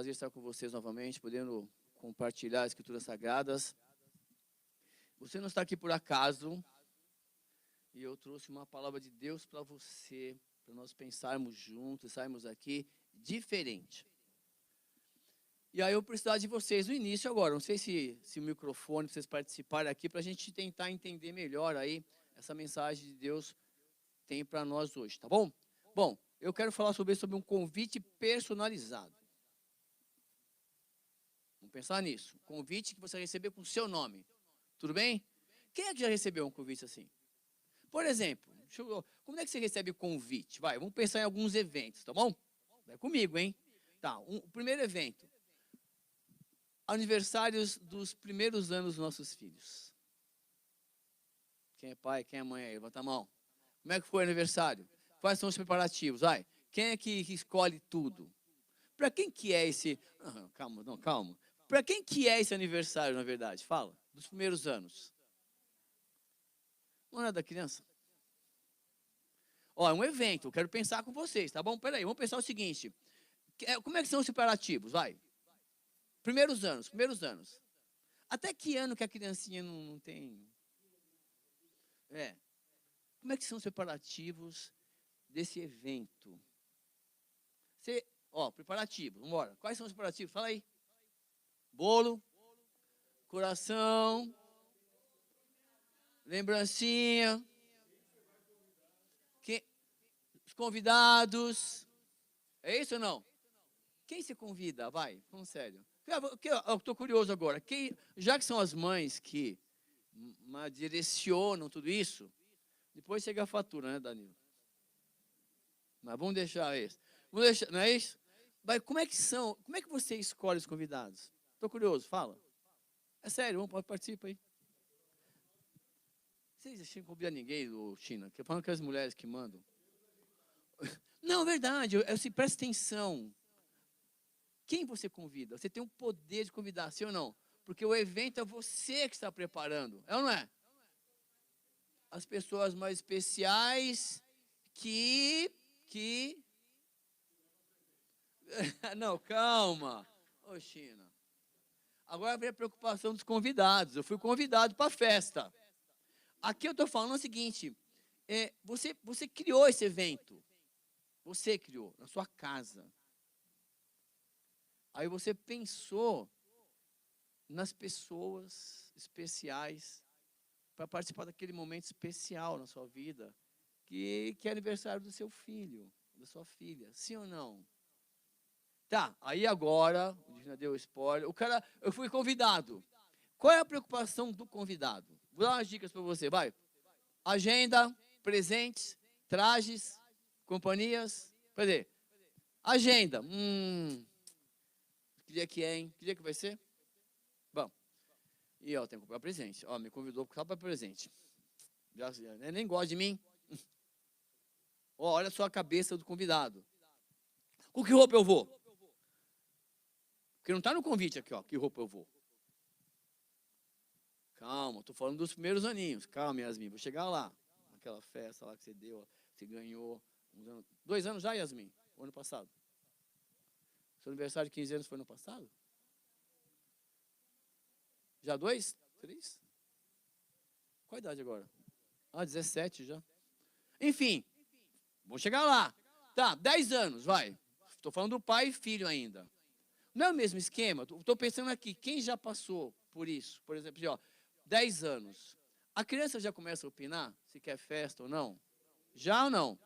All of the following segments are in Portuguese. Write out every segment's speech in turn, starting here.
Prazer estar com vocês novamente, podendo compartilhar as Escrituras Sagradas. Você não está aqui por acaso, e eu trouxe uma palavra de Deus para você, para nós pensarmos juntos, sairmos aqui diferente. E aí eu precisar de vocês no início agora, não sei se o microfone, vocês participarem aqui, para a gente tentar entender melhor aí essa mensagem de Deus tem para nós hoje, tá bom? Bom, eu quero falar sobre um convite personalizado. Vamos pensar nisso. Um convite que você vai receber com o seu nome. Tudo bem? Quem é que já recebeu um convite assim? Por exemplo, como é que você recebe o convite? Vamos pensar em alguns eventos, tá bom? Vai comigo, hein? Tá, o primeiro evento. Aniversários dos primeiros anos dos nossos filhos. Quem é pai, quem é mãe aí? Levanta a mão. Como é que foi o aniversário? Quais são os preparativos? Quem é que escolhe tudo? Para quem que é esse... calma. Para quem que é esse aniversário, na verdade? Fala, dos primeiros anos. Não é da criança? É um evento, eu quero pensar com vocês, tá bom? Peraí, vamos pensar o seguinte. Como é que são os preparativos? Primeiros anos. Até que ano que a criancinha não tem... Como é que são os preparativos desse evento? Preparativos, vamos embora. Quais são os preparativos? Fala aí. Bolo, coração, lembrancinha, os convidados. É isso ou não? Quem se convida? Vamos sério. Eu estou curioso agora. Já que são as mães que direcionam tudo isso, depois chega a fatura, né, Danilo? Mas vamos deixar isso. Não é isso? Como é que você escolhe os convidados? Estou curioso, fala. É sério, participa aí. Vocês acham que convida ninguém do China? Que falam que as mulheres que mandam. Não, verdade, presta atenção. Quem você convida? Você tem o poder de convidar, sim ou não? Porque o evento é você que está preparando. É ou não é? As pessoas mais especiais que... Não, calma. Ô, China. Agora vem a preocupação dos convidados. Eu fui convidado para a festa. Aqui eu estou falando o seguinte. Você criou esse evento. Você criou, na sua casa. Aí você pensou nas pessoas especiais para participar daquele momento especial na sua vida, que é aniversário do seu filho, da sua filha. Sim ou não? Tá, aí agora, o Divina deu spoiler, eu fui convidado. Qual é a preocupação do convidado? Vou dar umas dicas para você, Agenda, presentes, trajes, companhias. Quer dizer, agenda. Que dia que é, hein? Que dia que vai ser? Bom, e tem que comprar presente. Me convidou só para presente. Nem gosta de mim. Olha só a cabeça do convidado. Com que roupa eu vou? Porque não está no convite aqui, que roupa eu vou. Calma, estou falando dos primeiros aninhos. Calma, Yasmin, vou chegar lá. Naquela festa lá que você deu, você ganhou. 2 anos já, Yasmin? O ano passado? Seu aniversário de 15 anos foi no passado? Já 2? 3? Qual a idade agora? 17 já. Enfim, vou chegar lá. Tá, 10 anos, Estou falando do pai e filho ainda. Não é o mesmo esquema? Estou pensando aqui, quem já passou por isso? Por exemplo, 10 anos. A criança já começa a opinar se quer festa ou não? Já ou não?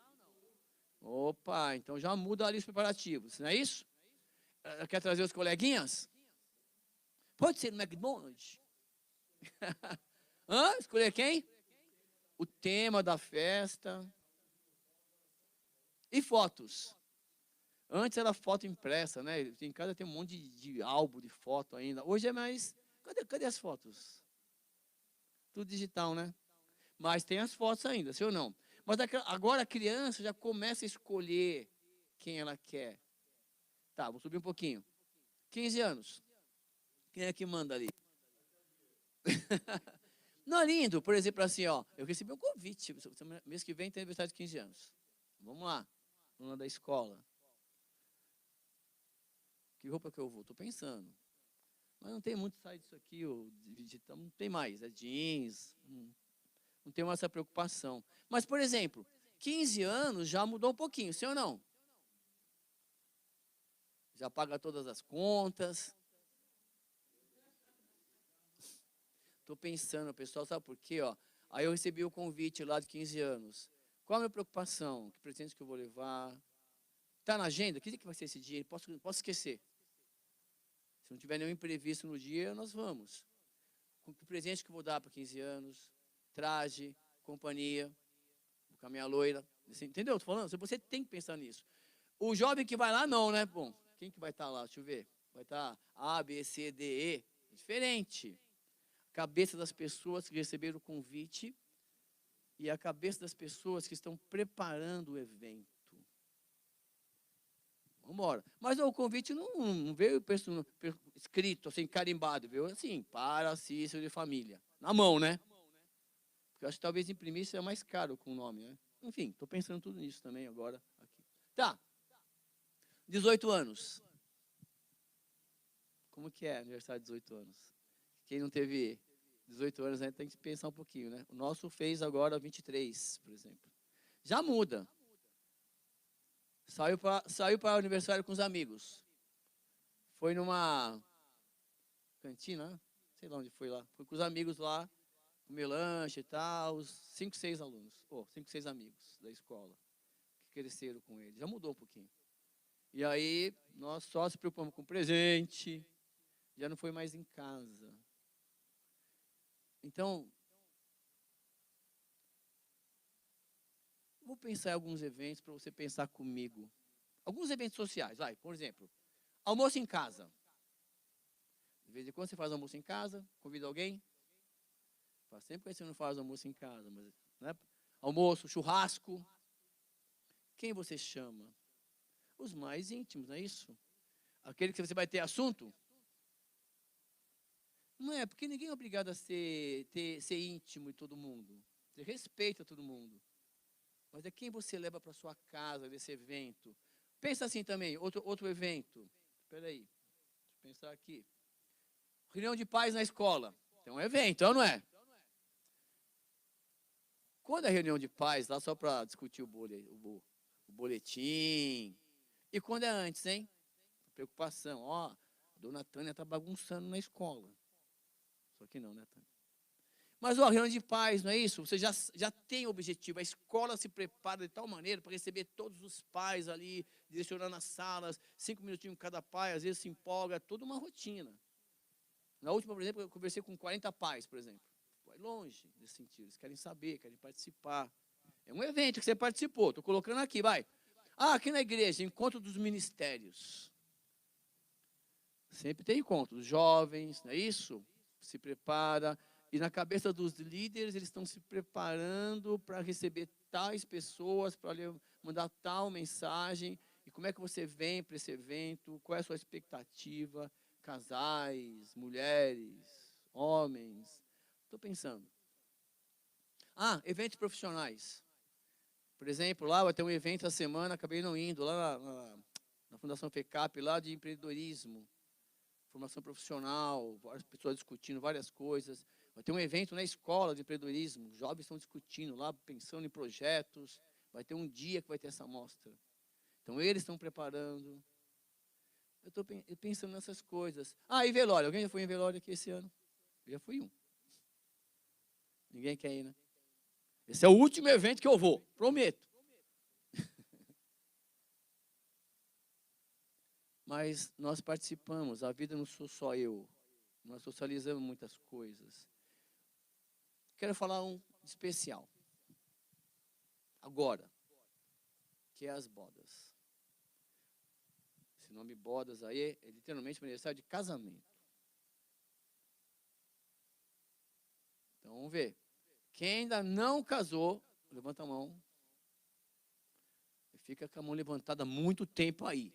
Opa, então já muda ali os preparativos, não é isso? Quer trazer os coleguinhas? Pode ser no McDonald's? Escolher quem? O tema da festa. E fotos? Antes era foto impressa, né? Em casa tem um monte de álbum de foto ainda. Hoje é mais... Cadê as fotos? Tudo digital, né? Mas tem as fotos ainda, sim ou não? Mas agora a criança já começa a escolher quem ela quer. Tá, vou subir um pouquinho. 15 anos. Quem é que manda ali? Não é lindo? Por exemplo, assim, eu recebi um convite. Mês que vem tem aniversário de 15 anos. Vamos lá. Aluna da escola. Que roupa que eu vou? Estou pensando. Mas não tem muito site disso aqui, digital, não tem mais. É jeans, não tem mais essa preocupação. Mas, por exemplo, 15 anos já mudou um pouquinho, sim ou não? Já paga todas as contas. Estou pensando, pessoal, sabe por quê? Ó? Aí eu recebi o convite lá de 15 anos. Qual a minha preocupação? Que presente que eu vou levar? Está na agenda? Que dia que vai ser esse dia? Posso esquecer. Se não tiver nenhum imprevisto no dia, nós vamos. Com que presente que eu vou dar para 15 anos? Traje, companhia, com a minha loira. Assim, entendeu? Estou falando, você tem que pensar nisso. O jovem que vai lá, não, né? Bom, quem que vai estar lá? Deixa eu ver. Vai estar A, B, C, D, E. Diferente. A cabeça das pessoas que receberam o convite e a cabeça das pessoas que estão preparando o evento. Vamos embora. Mas o convite não veio escrito, assim, carimbado. Veio assim, para Cícero de família. Na mão, né? Porque eu acho que talvez imprimir seja mais caro com o nome, né? Enfim, estou pensando tudo nisso também agora. Aqui. Tá. 18 anos. Como que é aniversário de 18 anos? Quem não teve 18 anos ainda tem que pensar um pouquinho, né? O nosso fez agora 23, por exemplo. Já muda. Saiu para o aniversário com os amigos. Foi numa cantina, sei lá onde foi lá. Foi com os amigos lá, comer lanche e tal, os 5, 6 alunos, 5, 6 amigos da escola, que cresceram com ele. Já mudou um pouquinho. E aí, nós só se preocupamos com presente, já não foi mais em casa. Então, vou pensar em alguns eventos para você pensar comigo. Alguns eventos sociais, vai, por exemplo, almoço em casa. De vez em quando você faz almoço em casa, convida alguém. Faz tempo que você não faz almoço em casa, mas, né? Almoço, churrasco. Quem você chama? Os mais íntimos, não é isso? Aquele que você vai ter assunto? Não é, porque ninguém é obrigado a ser íntimo de todo mundo. Você respeita todo mundo. Mas é quem você leva para sua casa nesse evento. Pensa assim também, outro evento. Espera aí, deixa eu pensar aqui. Reunião de pais na escola. Tem um evento, não é? Quando é reunião de pais, lá só para discutir o boletim. E quando é antes, hein? Preocupação. Ó, a dona Tânia está bagunçando na escola. Só que não, né, Tânia? Mas, ó, reunião de pais, não é isso? Você já tem o objetivo. A escola se prepara de tal maneira para receber todos os pais ali, direcionando as salas, 5 minutinhos cada pai, às vezes se empolga, toda uma rotina. Na última, por exemplo, eu conversei com 40 pais, por exemplo. Vai longe nesse sentido. Eles querem saber, querem participar. É um evento que você participou. Estou colocando aqui, vai. Ah, aqui na igreja, encontro dos ministérios. Sempre tem encontro dos jovens, não é isso? Se prepara. E na cabeça dos líderes, eles estão se preparando para receber tais pessoas, para mandar tal mensagem. E como é que você vem para esse evento? Qual é a sua expectativa? Casais, mulheres, homens. Estou pensando. Ah, eventos profissionais. Por exemplo, lá vai ter um evento essa semana, acabei não indo, lá na Fundação FECAP, lá de empreendedorismo, formação profissional, várias pessoas discutindo várias coisas. Vai ter um evento na escola de empreendedorismo, os jovens estão discutindo lá, pensando em projetos. Vai ter um dia que vai ter essa mostra. Então, eles estão preparando. Eu estou pensando nessas coisas. Ah, e velório. Alguém já foi em velório aqui esse ano? Eu já fui um. Ninguém quer ir, né? Esse é o último evento que eu vou, prometo. Mas nós participamos, a vida não sou só eu. Nós socializamos muitas coisas. Quero falar um especial. Agora, que é as bodas. Esse nome bodas aí é literalmente um aniversário de casamento. Então, vamos ver. Quem ainda não casou, levanta a mão. E fica com a mão levantada muito tempo aí.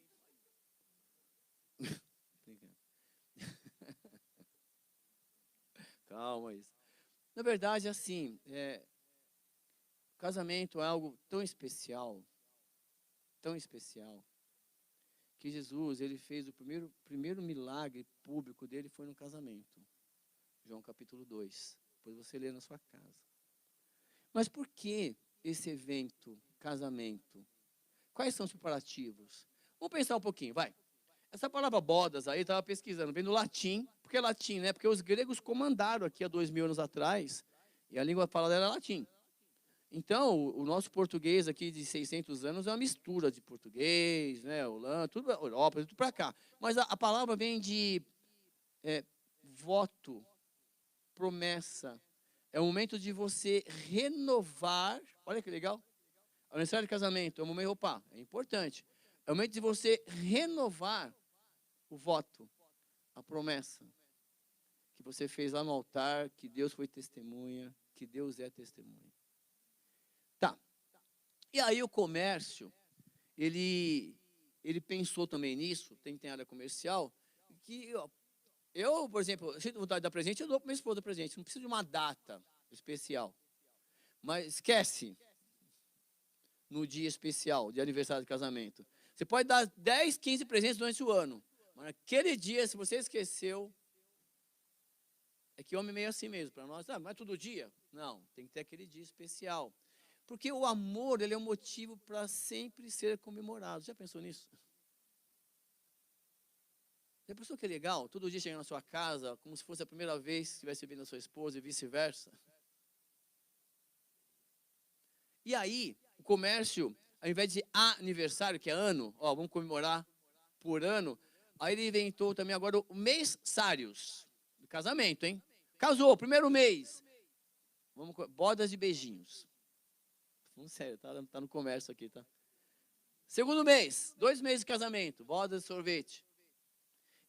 Calma isso. Na verdade, assim, casamento é algo tão especial, que Jesus, ele fez o primeiro milagre público dele foi no casamento. João capítulo 2. Depois você lê na sua casa. Mas por que esse evento, casamento? Quais são os preparativos? Vamos pensar um pouquinho, vai. Essa palavra bodas aí, eu estava pesquisando, vem do latim. Por que latim, né? Porque os gregos comandaram aqui há 2000 anos atrás, e a língua falada era latim. Então, o nosso português aqui de 600 anos é uma mistura de português, né, Holanda, tudo, Europa, tudo para cá. Mas a palavra vem de voto, promessa. É o momento de você renovar. Olha que legal. O aniversário de casamento é um momento, opa, é importante. É o momento de você renovar o voto, a promessa que você fez lá no altar, que Deus foi testemunha, que Deus é testemunha. Tá. E aí o comércio, ele pensou também nisso, tem área comercial, que eu, por exemplo, se eu tenho vontade de dar presente, eu dou para minha esposa presente. Não precisa de uma data especial. Mas esquece no dia especial, de aniversário de casamento. Você pode dar 10, 15 presentes durante o ano. Mas naquele dia, se você esqueceu, é que homem é meio assim mesmo. Para nós, não é todo dia. Não, tem que ter aquele dia especial. Porque o amor, ele é um motivo para sempre ser comemorado. Já pensou nisso? Já pensou que é legal? Todo dia chegar na sua casa, como se fosse a primeira vez que estivesse vendo a sua esposa e vice-versa. E aí, o comércio, ao invés de aniversário, que é ano, ó, vamos comemorar por ano, aí ele inventou também agora o mêssários, do casamento, hein? Casou, primeiro mês, bodas de beijinhos. Falando sério, tá no comércio aqui, tá? Segundo mês, 2 meses de casamento, bodas de sorvete.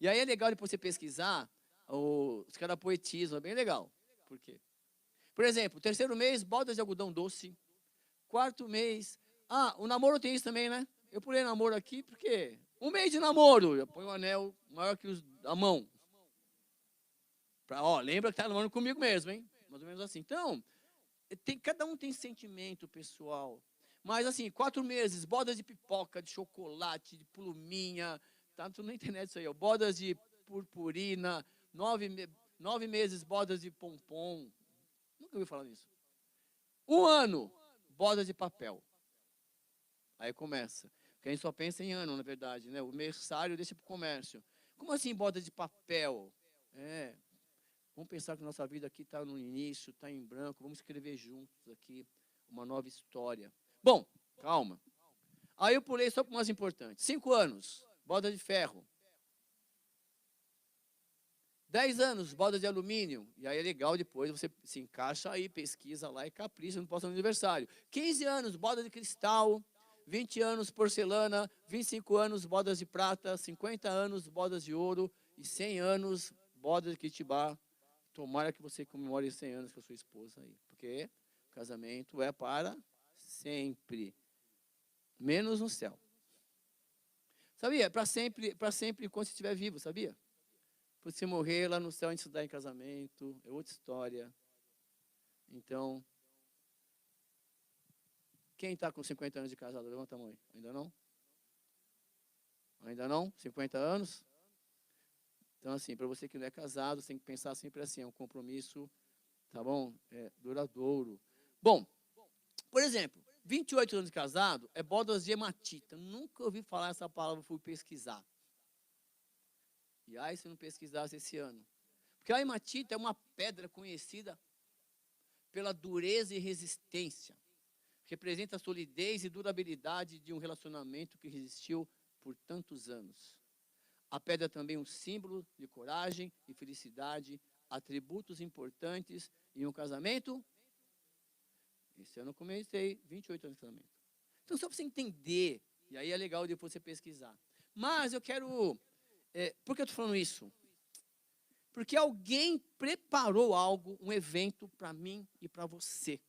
E aí é legal depois você pesquisar, os caras poetizam, é bem legal. Por quê? Por exemplo, terceiro mês, bodas de algodão doce. Quarto mês, o namoro tem isso também, né? Eu pulei namoro aqui porque 1 mês de namoro, eu ponho um anel maior que a mão. Lembra que tá namorando comigo mesmo, hein? Mais ou menos assim. Então, cada um tem sentimento pessoal. Mas assim, 4 meses, bodas de pipoca, de chocolate, de pluminha, tá tudo na internet isso aí, ó. Bodas de purpurina, 9 meses, bodas de pompom. Nunca ouvi falar nisso. 1 ano, bodas de papel. Aí começa. Porque a gente só pensa em ano, na verdade, né? O mêssário deixa para o comércio. Como assim bodas de papel? Vamos pensar que nossa vida aqui está no início, está em branco. Vamos escrever juntos aqui uma nova história. Bom, calma. Aí eu pulei só para umas importantes. 5 anos, boda de ferro. 10 anos, boda de alumínio. E aí é legal, depois você se encaixa aí, pesquisa lá e capricha no próximo aniversário. 15 anos, boda de cristal. 20 anos, porcelana. 25 anos, bodas de prata. 50 anos, bodas de ouro. E 100 anos, bodas de Kitibá. Tomara que você comemore 100 anos com a sua esposa aí. Porque o casamento é para sempre. Menos no céu. Sabia? Para sempre enquanto você estiver vivo, sabia? Por você morrer lá no céu antes de dar em casamento, é outra história. Então, quem está com 50 anos de casado, levanta a mão. Ainda não? Ainda não? 50 anos? Então, assim, para você que não é casado, você tem que pensar sempre assim, é um compromisso, tá bom? Duradouro. Bom, por exemplo, 28 anos de casado é bodas de hematita. Nunca ouvi falar essa palavra, fui pesquisar. E aí, se não pesquisasse esse ano. Porque a hematita é uma pedra conhecida pela dureza e resistência. Representa a solidez e durabilidade de um relacionamento que resistiu por tantos anos. A pedra é também um símbolo de coragem e felicidade, atributos importantes em um casamento. Esse ano eu comecei 28 anos de casamento. Então, só para você entender, e aí é legal depois você pesquisar. Mas eu quero... por que eu estou falando isso? Porque alguém preparou algo, um evento para mim e para você.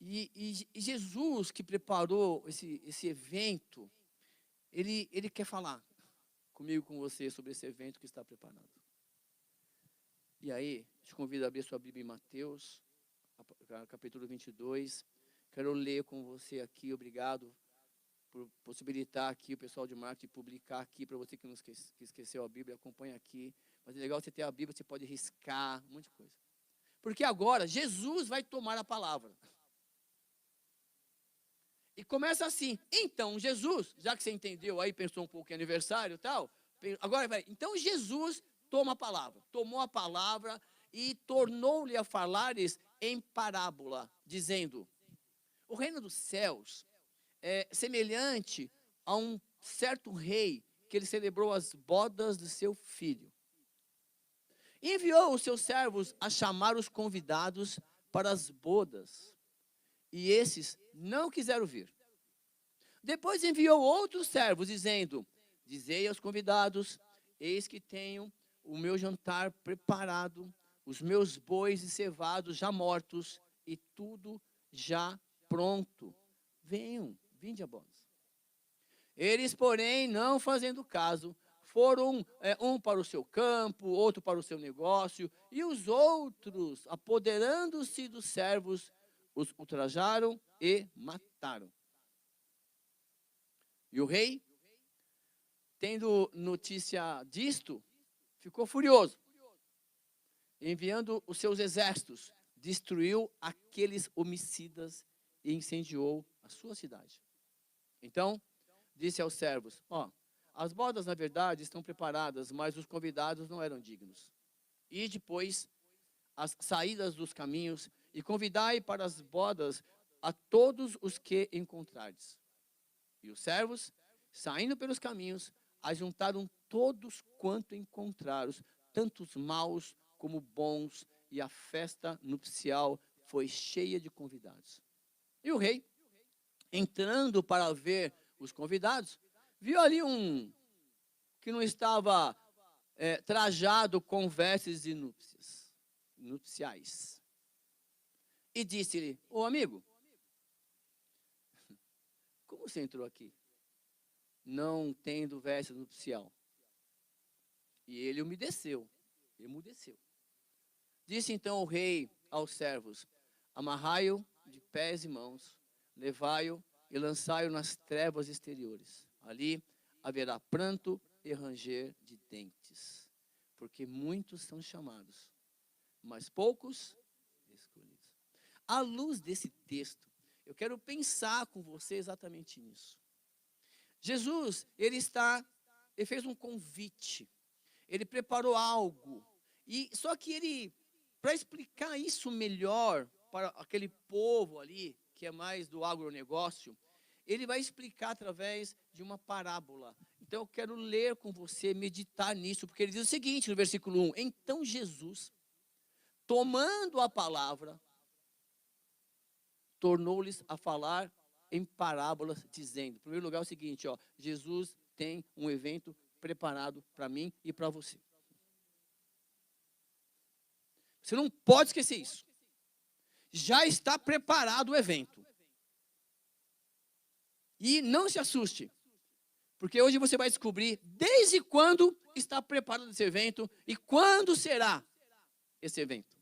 E Jesus, que preparou esse evento, ele quer falar comigo, com você, sobre esse evento que está preparado. E aí, te convido a abrir sua Bíblia em Mateus, capítulo 22. Quero ler com você aqui, obrigado por possibilitar aqui o pessoal de marketing publicar aqui, para você que não que esqueceu a Bíblia, acompanha aqui. Mas é legal você ter a Bíblia, você pode riscar, um monte de coisa. Porque agora Jesus vai tomar a palavra. E começa assim, então Jesus, já que você entendeu aí, pensou um pouco em aniversário e tal, agora vai, então Jesus tomou a palavra e tornou-lhe a falares em parábola, dizendo, o reino dos céus é semelhante a um certo rei que ele celebrou as bodas do seu filho. E enviou os seus servos a chamar os convidados para as bodas, e esses não quiseram vir. Depois enviou outros servos, dizendo, dizei aos convidados, eis que tenho o meu jantar preparado, os meus bois e cevados já mortos, e tudo já pronto. Venham, vinde a bodas. Eles, porém, não fazendo caso, foram um para o seu campo, outro para o seu negócio, e os outros, apoderando-se dos servos, os ultrajaram e mataram. E o rei, tendo notícia disto, ficou furioso. Enviando os seus exércitos, destruiu aqueles homicidas e incendiou a sua cidade. Então, disse aos servos, as bodas, na verdade, estão preparadas, mas os convidados não eram dignos. E depois, as saídas dos caminhos, e convidai para as bodas a todos os que encontrardes. E os servos, saindo pelos caminhos, ajuntaram todos quanto encontraram, tanto os maus como bons, e a festa nupcial foi cheia de convidados. E o rei, entrando para ver os convidados, viu ali um que não estava trajado com vestes de nupciais. E disse-lhe, amigo, como você entrou aqui, não tendo veste nupcial? E ele emudeceu. Disse então o rei aos servos, amarrai-o de pés e mãos, levai-o e lançai-o nas trevas exteriores. Ali haverá pranto e ranger de dentes, porque muitos são chamados, mas poucos escolhidos. À luz desse texto, eu quero pensar com você exatamente nisso. Jesus, ele fez um convite, ele preparou algo, e só que ele, para explicar isso melhor para aquele povo ali, que é mais do agronegócio, ele vai explicar através de uma parábola. Então eu quero ler com você, meditar nisso, porque ele diz o seguinte no versículo 1, então Jesus, tomando a palavra, tornou-lhes a falar em parábolas, dizendo, em primeiro lugar é o seguinte, Jesus tem um evento preparado para mim e para você. Você não pode esquecer isso. Já está preparado o evento. E não se assuste, porque hoje você vai descobrir desde quando está preparado esse evento e quando será esse evento.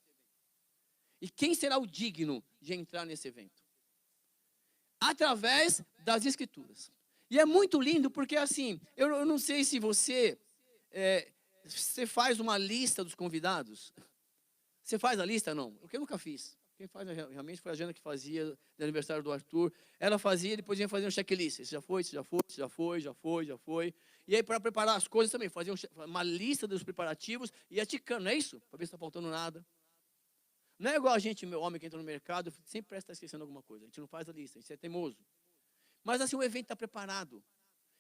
E quem será o digno de entrar nesse evento? Através das Escrituras. E é muito lindo porque assim, eu não sei se você faz uma lista dos convidados. Você faz a lista? Não, porque eu nunca fiz. Quem faz realmente foi a Jana que fazia no aniversário do Arthur. Ela fazia, depois ia fazer um checklist. Você já foi. E aí, para preparar as coisas também, fazia uma lista dos preparativos e ia ticando, não é isso? Para ver se está faltando nada. Não é igual a gente, meu homem que entra no mercado, sempre parece estar esquecendo alguma coisa. A gente não faz a lista, a gente é teimoso. Mas assim, o evento está preparado.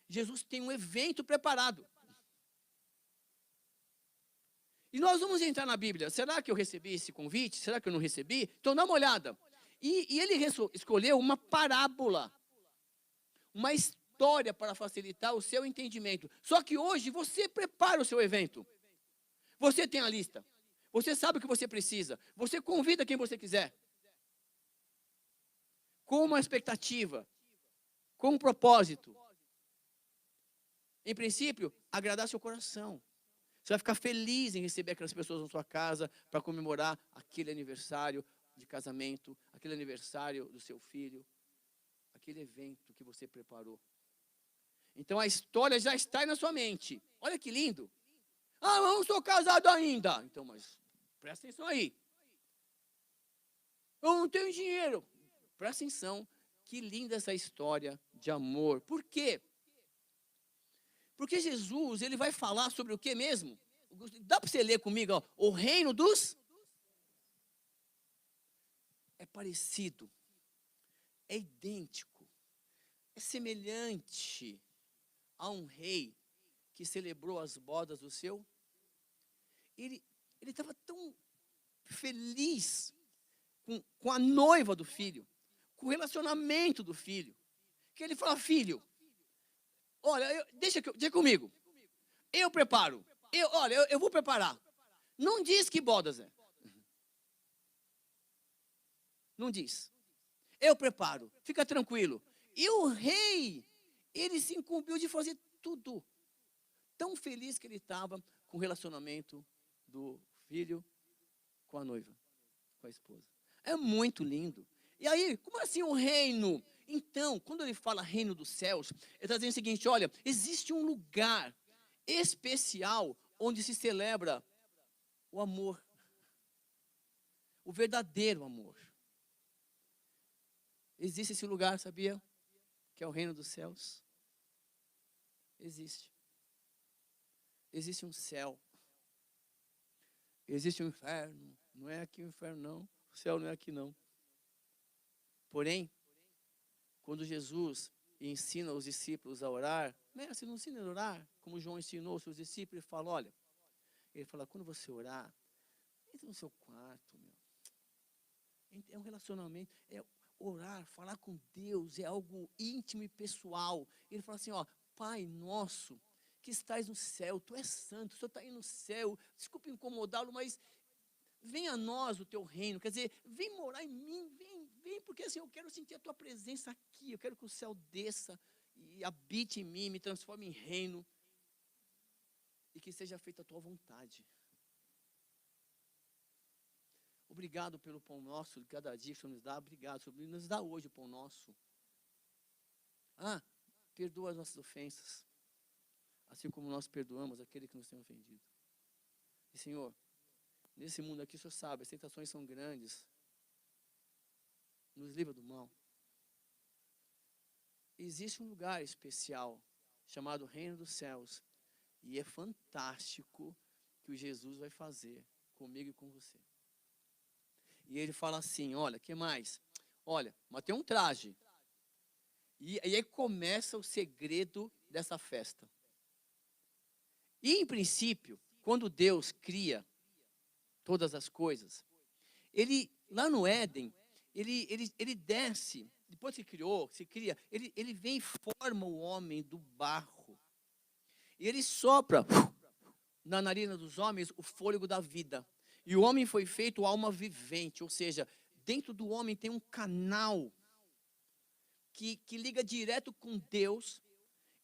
Jesus tem um evento preparado. E nós vamos entrar na Bíblia. Será que eu recebi esse convite? Será que eu não recebi? Então dá uma olhada. E ele escolheu uma parábola, uma história para facilitar o seu entendimento. Só que hoje você prepara o seu evento. Você tem a lista. Você sabe o que você precisa. Você convida quem você quiser. Com uma expectativa. Com um propósito. Em princípio, agradar seu coração. Você vai ficar feliz em receber aquelas pessoas na sua casa para comemorar aquele aniversário de casamento, aquele aniversário do seu filho, aquele evento que você preparou. Então a história já está aí na sua mente. Olha que lindo. Ah, eu não sou casado ainda. Então, mas presta atenção aí. Eu não tenho dinheiro. Presta atenção. Que linda essa história de amor. Por quê? Porque Jesus, ele vai falar sobre o que mesmo? Dá para você ler comigo, ó, o reino dos... É parecido, é idêntico, é semelhante a um rei que celebrou as bodas do seu. Ele estava tão feliz com a noiva do filho, com o relacionamento do filho, que ele fala: filho, olha, deixa comigo, eu preparo, eu vou preparar. Não diz que bodas é. Não diz. Eu preparo, fica tranquilo. E o rei, ele se incumbiu de fazer tudo. Tão feliz que ele estava com o relacionamento do filho com a noiva, com a esposa. É muito lindo. E aí, como assim um reino? Então, quando ele fala reino dos céus, ele está dizendo o seguinte: olha, existe um lugar especial onde se celebra o amor. O verdadeiro amor. Existe esse lugar, sabia? Que é o reino dos céus. Existe. Existe um céu. Existe um inferno. Não é aqui o inferno, não. O céu não é aqui, não. Porém, quando Jesus ensina os discípulos a orar, mestre, não ensina a orar, como João ensinou os seus discípulos, ele fala, quando você orar, entra no seu quarto, meu. É um relacionamento, orar, falar com Deus é algo íntimo e pessoal. Ele fala assim, ó, Pai nosso, que estás no céu, tu és santo, o Senhor está aí no céu, desculpe incomodá-lo, mas venha a nós o teu reino, quer dizer, vem morar em mim, vem, porque assim, eu quero sentir a tua presença aqui, eu quero que o céu desça e habite em mim, me transforme em reino, e que seja feita a tua vontade. Obrigado pelo pão nosso, de cada dia que o Senhor nos dá. Obrigado, Senhor, nos dá hoje o pão nosso. Perdoa as nossas ofensas, assim como nós perdoamos aquele que nos tem ofendido. E, Senhor, nesse mundo aqui, o Senhor sabe, as tentações são grandes. Nos livra do mal. Existe um lugar especial, chamado Reino dos Céus. E é fantástico que o Jesus vai fazer comigo e com você. E ele fala assim, olha, que mais? Olha, mas tem um traje. E aí começa o segredo dessa festa. E em princípio, quando Deus cria todas as coisas, ele, lá no Éden, ele desce, depois que se cria, ele vem e forma o homem do barro. E ele sopra na narina dos homens o fôlego da vida. E o homem foi feito alma vivente, ou seja, dentro do homem tem um canal que liga direto com Deus,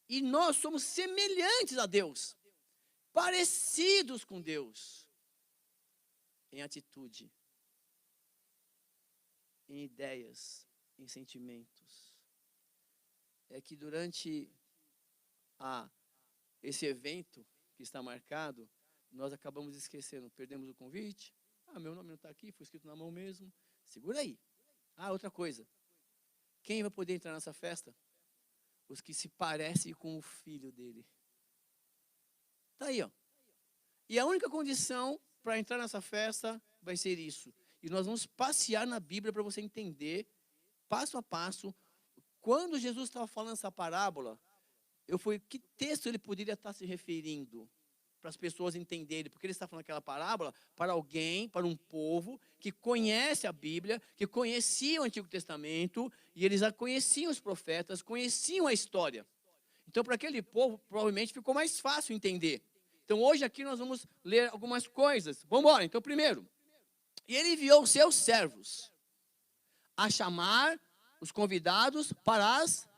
e nós somos semelhantes a Deus, parecidos com Deus, em atitude, em ideias, em sentimentos. É que durante esse evento que está marcado, nós acabamos esquecendo, perdemos o convite. Meu nome não está aqui, foi escrito na mão mesmo. Segura aí. Outra coisa. Quem vai poder entrar nessa festa? Os que se parecem com o filho dele. Está aí, ó. E a única condição para entrar nessa festa vai ser isso. E nós vamos passear na Bíblia para você entender, passo a passo, quando Jesus estava falando essa parábola, que texto ele poderia estar se referindo? Para as pessoas entenderem, porque ele está falando aquela parábola para alguém, para um povo que conhece a Bíblia, que conhecia o Antigo Testamento, e eles já conheciam os profetas, conheciam a história. Então, para aquele povo, provavelmente ficou mais fácil entender. Então, hoje aqui nós vamos ler algumas coisas. Vamos embora. Então, primeiro, e ele enviou os seus servos a chamar os convidados para as...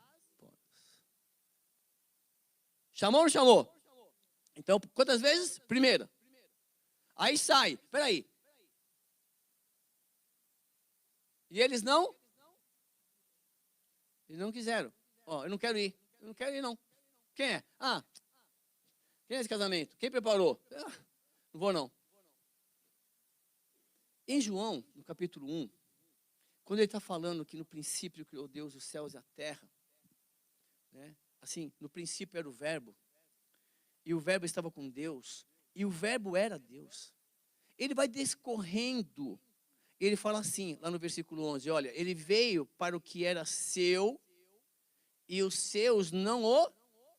Chamou ou não chamou? Então, quantas vezes? Primeira. Aí sai. Espera aí. E eles não quiseram. Ó, eu não quero ir. Eu não quero ir, não. Quem é? Ah, quem é esse casamento? Quem preparou? Ah, não vou, não. Em João, no capítulo 1, quando ele está falando que no princípio criou Deus os céus e a terra, né? Assim, no princípio era o verbo, e o verbo estava com Deus, e o verbo era Deus. Ele vai discorrendo, ele fala assim, lá no versículo 11, olha, ele veio para o que era seu, e os seus não o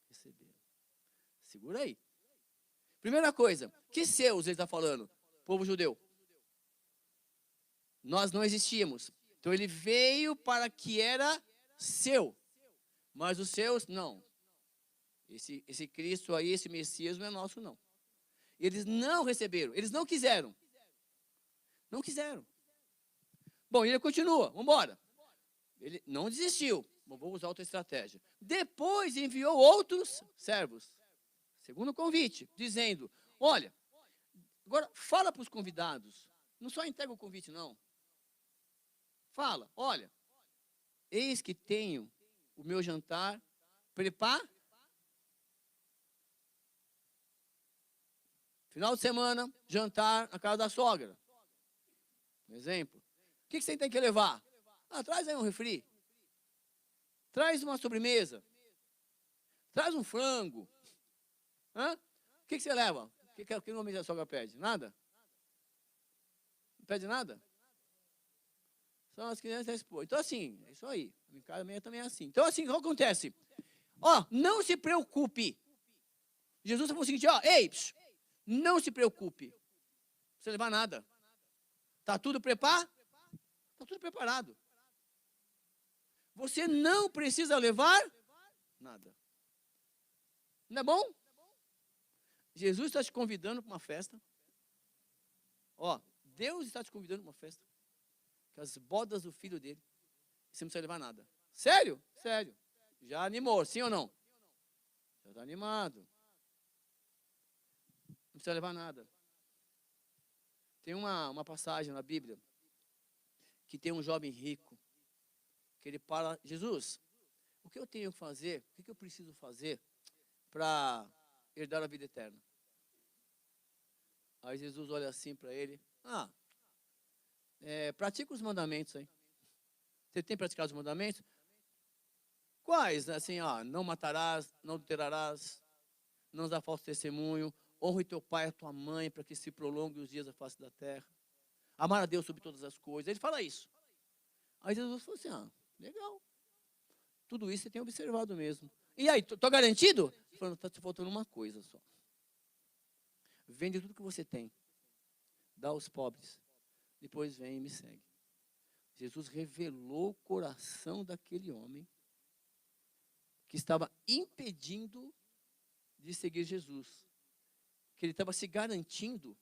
receberam. Segura aí. Primeira coisa, que seus ele está falando? Povo judeu. Nós não existíamos. Então ele veio para que era seu, mas os seus não. Esse Cristo aí, esse Messias não é nosso, não. Eles não receberam, eles não quiseram. Não quiseram. Bom, ele continua, vamos embora. Ele não desistiu, vou usar outra estratégia. Depois enviou outros servos, segundo o convite, dizendo, olha, agora fala para os convidados, não só entrega o convite, não. Fala, olha, eis que tenho o meu jantar preparado. Final de semana, jantar na casa da sogra. Um exemplo. O que você tem que levar? Ah, traz aí um refri. Traz uma sobremesa. Traz um frango. Hã? O que você leva? O que normalmente a sogra pede? Nada? Não pede nada? São as crianças da esposa. Então, assim, é isso aí. Em casa minha também é assim. Então, assim, o que acontece? Ó, não se preocupe. Jesus falou o seguinte, ó, ei, não se preocupe. Não precisa levar nada. Está tudo preparado? Está tudo preparado. Você não precisa levar nada. Não é bom? Jesus está te convidando para uma festa. Ó, Deus está te convidando para uma festa. Que as bodas do filho dele. Você não precisa levar nada. Sério? Sério. Já animou, sim ou não? Já está animado. Não precisa levar nada. Tem uma passagem na Bíblia que tem um jovem rico que ele fala, Jesus, o que eu tenho que fazer, o que eu preciso fazer para herdar a vida eterna? Aí Jesus olha assim para ele, pratica os mandamentos aí. Você tem praticado os mandamentos? Quais? Assim, não matarás, não adulterarás, não dá falso testemunho, honre teu pai e a tua mãe para que se prolongue os dias da face da terra. Amar a Deus sobre todas as coisas. Ele fala isso. Aí Jesus falou assim, legal. Tudo isso você tem observado mesmo. E aí, estou garantido? Falando, está te faltando uma coisa só. Vende tudo que você tem. Dá aos pobres. Depois vem e me segue. Jesus revelou o coração daquele homem que estava impedindo de seguir Jesus. Que ele estava se garantindo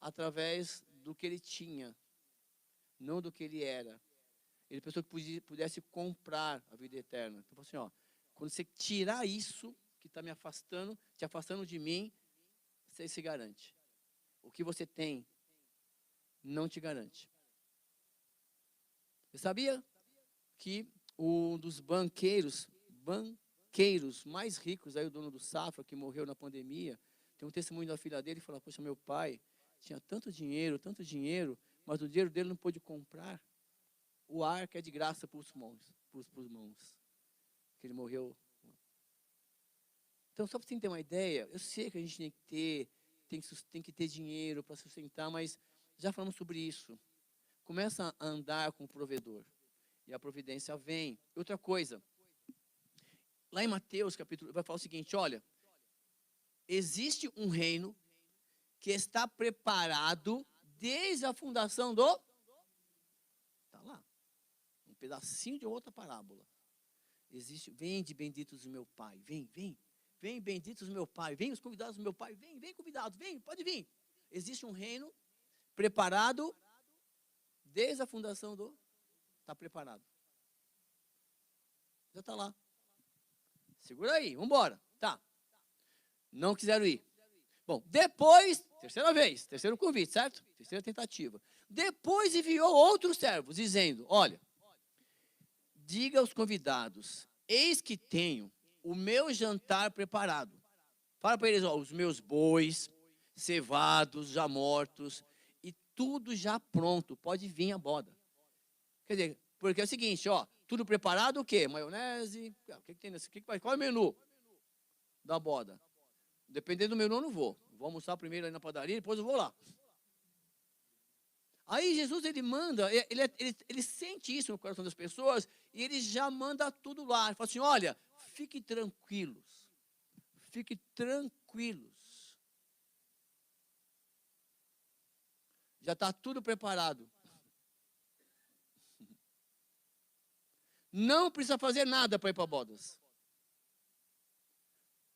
através do que ele tinha, não do que ele era. Ele pensou que pudesse comprar a vida eterna. Então, assim, quando você tirar isso que está me afastando, te afastando de mim, você se garante. O que você tem não te garante. Você sabia que um dos banqueiros mais ricos, aí o dono do Safra, que morreu na pandemia, tem um testemunho da filha dele, que fala, poxa, meu pai tinha tanto dinheiro, mas o dinheiro dele não pôde comprar o ar que é de graça para os mãos. Que ele morreu. Então, só para você ter uma ideia, eu sei que a gente tem que ter dinheiro para sustentar, mas já falamos sobre isso. Começa a andar com o provedor. E a providência vem. Outra coisa, lá em Mateus, capítulo, vai falar o seguinte, olha, existe um reino que está preparado desde a fundação do... Está lá. Um pedacinho de outra parábola. Vem benditos do meu Pai. Vem, benditos do meu Pai. Vem os convidados do meu Pai. Vem convidados, pode vir. Existe um reino preparado desde a fundação do... Está preparado. Já está lá. Segura aí, vamos embora. Tá. Não quiseram ir. Bom, depois, terceira vez, terceiro convite, certo? Terceira tentativa. Depois enviou outros servos, dizendo: olha, diga aos convidados, eis que tenho o meu jantar preparado. Fala para eles, ó, os meus bois, cevados, já mortos, e tudo já pronto, pode vir a boda. Quer dizer, porque é o seguinte, ó, tudo preparado o quê? Maionese, o que tem nesse? Qual é o menu da boda? Dependendo do menu, eu não vou. Vou almoçar primeiro aí na padaria, depois eu vou lá. Aí Jesus, ele manda, ele sente isso no coração das pessoas, e ele já manda tudo lá. Ele fala assim, olha, fiquem tranquilos. Fiquem tranquilos. Já está tudo preparado. Não precisa fazer nada para ir para bodas.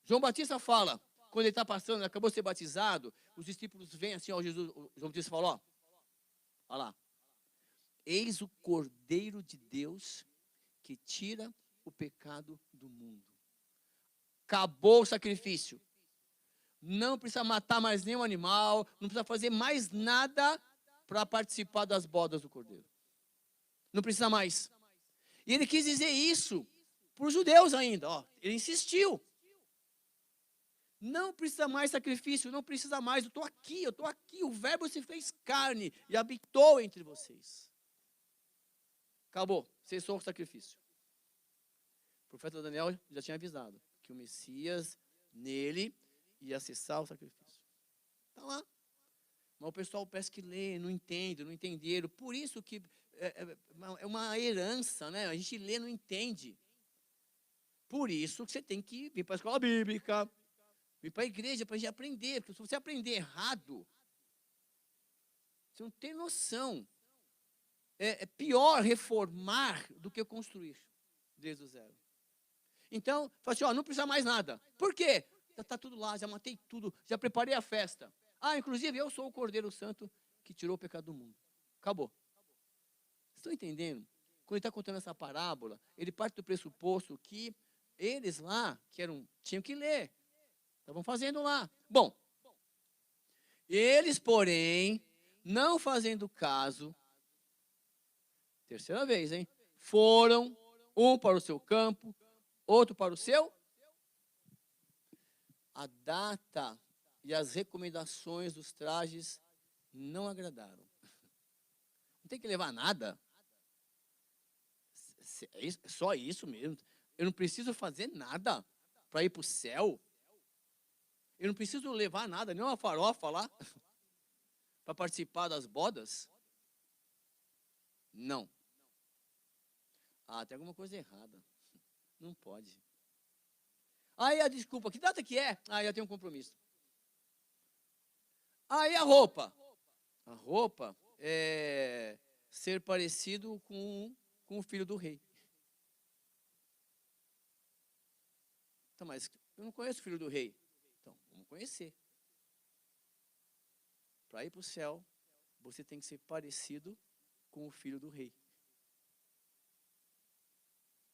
João Batista fala, quando ele está passando, ele acabou de ser batizado, os discípulos vêm assim, ó, Jesus, João Batista falou, ó, olha lá. Eis o Cordeiro de Deus que tira o pecado do mundo. Acabou o sacrifício. Não precisa matar mais nenhum animal, não precisa fazer mais nada para participar das bodas do Cordeiro. Não precisa mais. E ele quis dizer isso para os judeus ainda, ó. Ele insistiu. Não precisa mais sacrifício, não precisa mais, eu estou aqui, o verbo se fez carne e habitou entre vocês. Acabou, cessou o sacrifício. O profeta Daniel já tinha avisado que o Messias, nele, ia cessar o sacrifício. Está lá. Mas o pessoal parece que lê, não entende, não entenderam. Por isso que é uma herança, né? A gente lê, não entende. Por isso que você tem que vir para a escola bíblica, vir para a igreja para a gente aprender. Porque se você aprender errado, você não tem noção. É pior reformar do que construir desde o zero. Então, fala assim, ó, não precisa mais nada. Por quê? Já está tudo lá, já matei tudo, já preparei a festa. Ah, inclusive eu sou o Cordeiro Santo que tirou o pecado do mundo. Acabou. Vocês estão entendendo? Quando ele está contando essa parábola, ele parte do pressuposto que eles lá, tinham que ler. Estavam fazendo lá. Bom, eles, porém, não fazendo caso, terceira vez, hein? Foram, um para o seu campo, outro para o seu. A data e as recomendações dos trajes não agradaram. Não tem que levar nada. É só isso mesmo. Eu não preciso fazer nada para ir para o céu. Eu não preciso levar nada, nem uma farofa lá, para participar das bodas. Não. Ah, tem alguma coisa errada. Não pode. Aí a desculpa, que data que é? Ah, já tenho um compromisso. Aí a roupa. A roupa é ser parecido com o filho do rei. Então, mas eu não conheço o filho do rei. Então, vamos conhecer. Para ir para o céu, você tem que ser parecido com o filho do rei.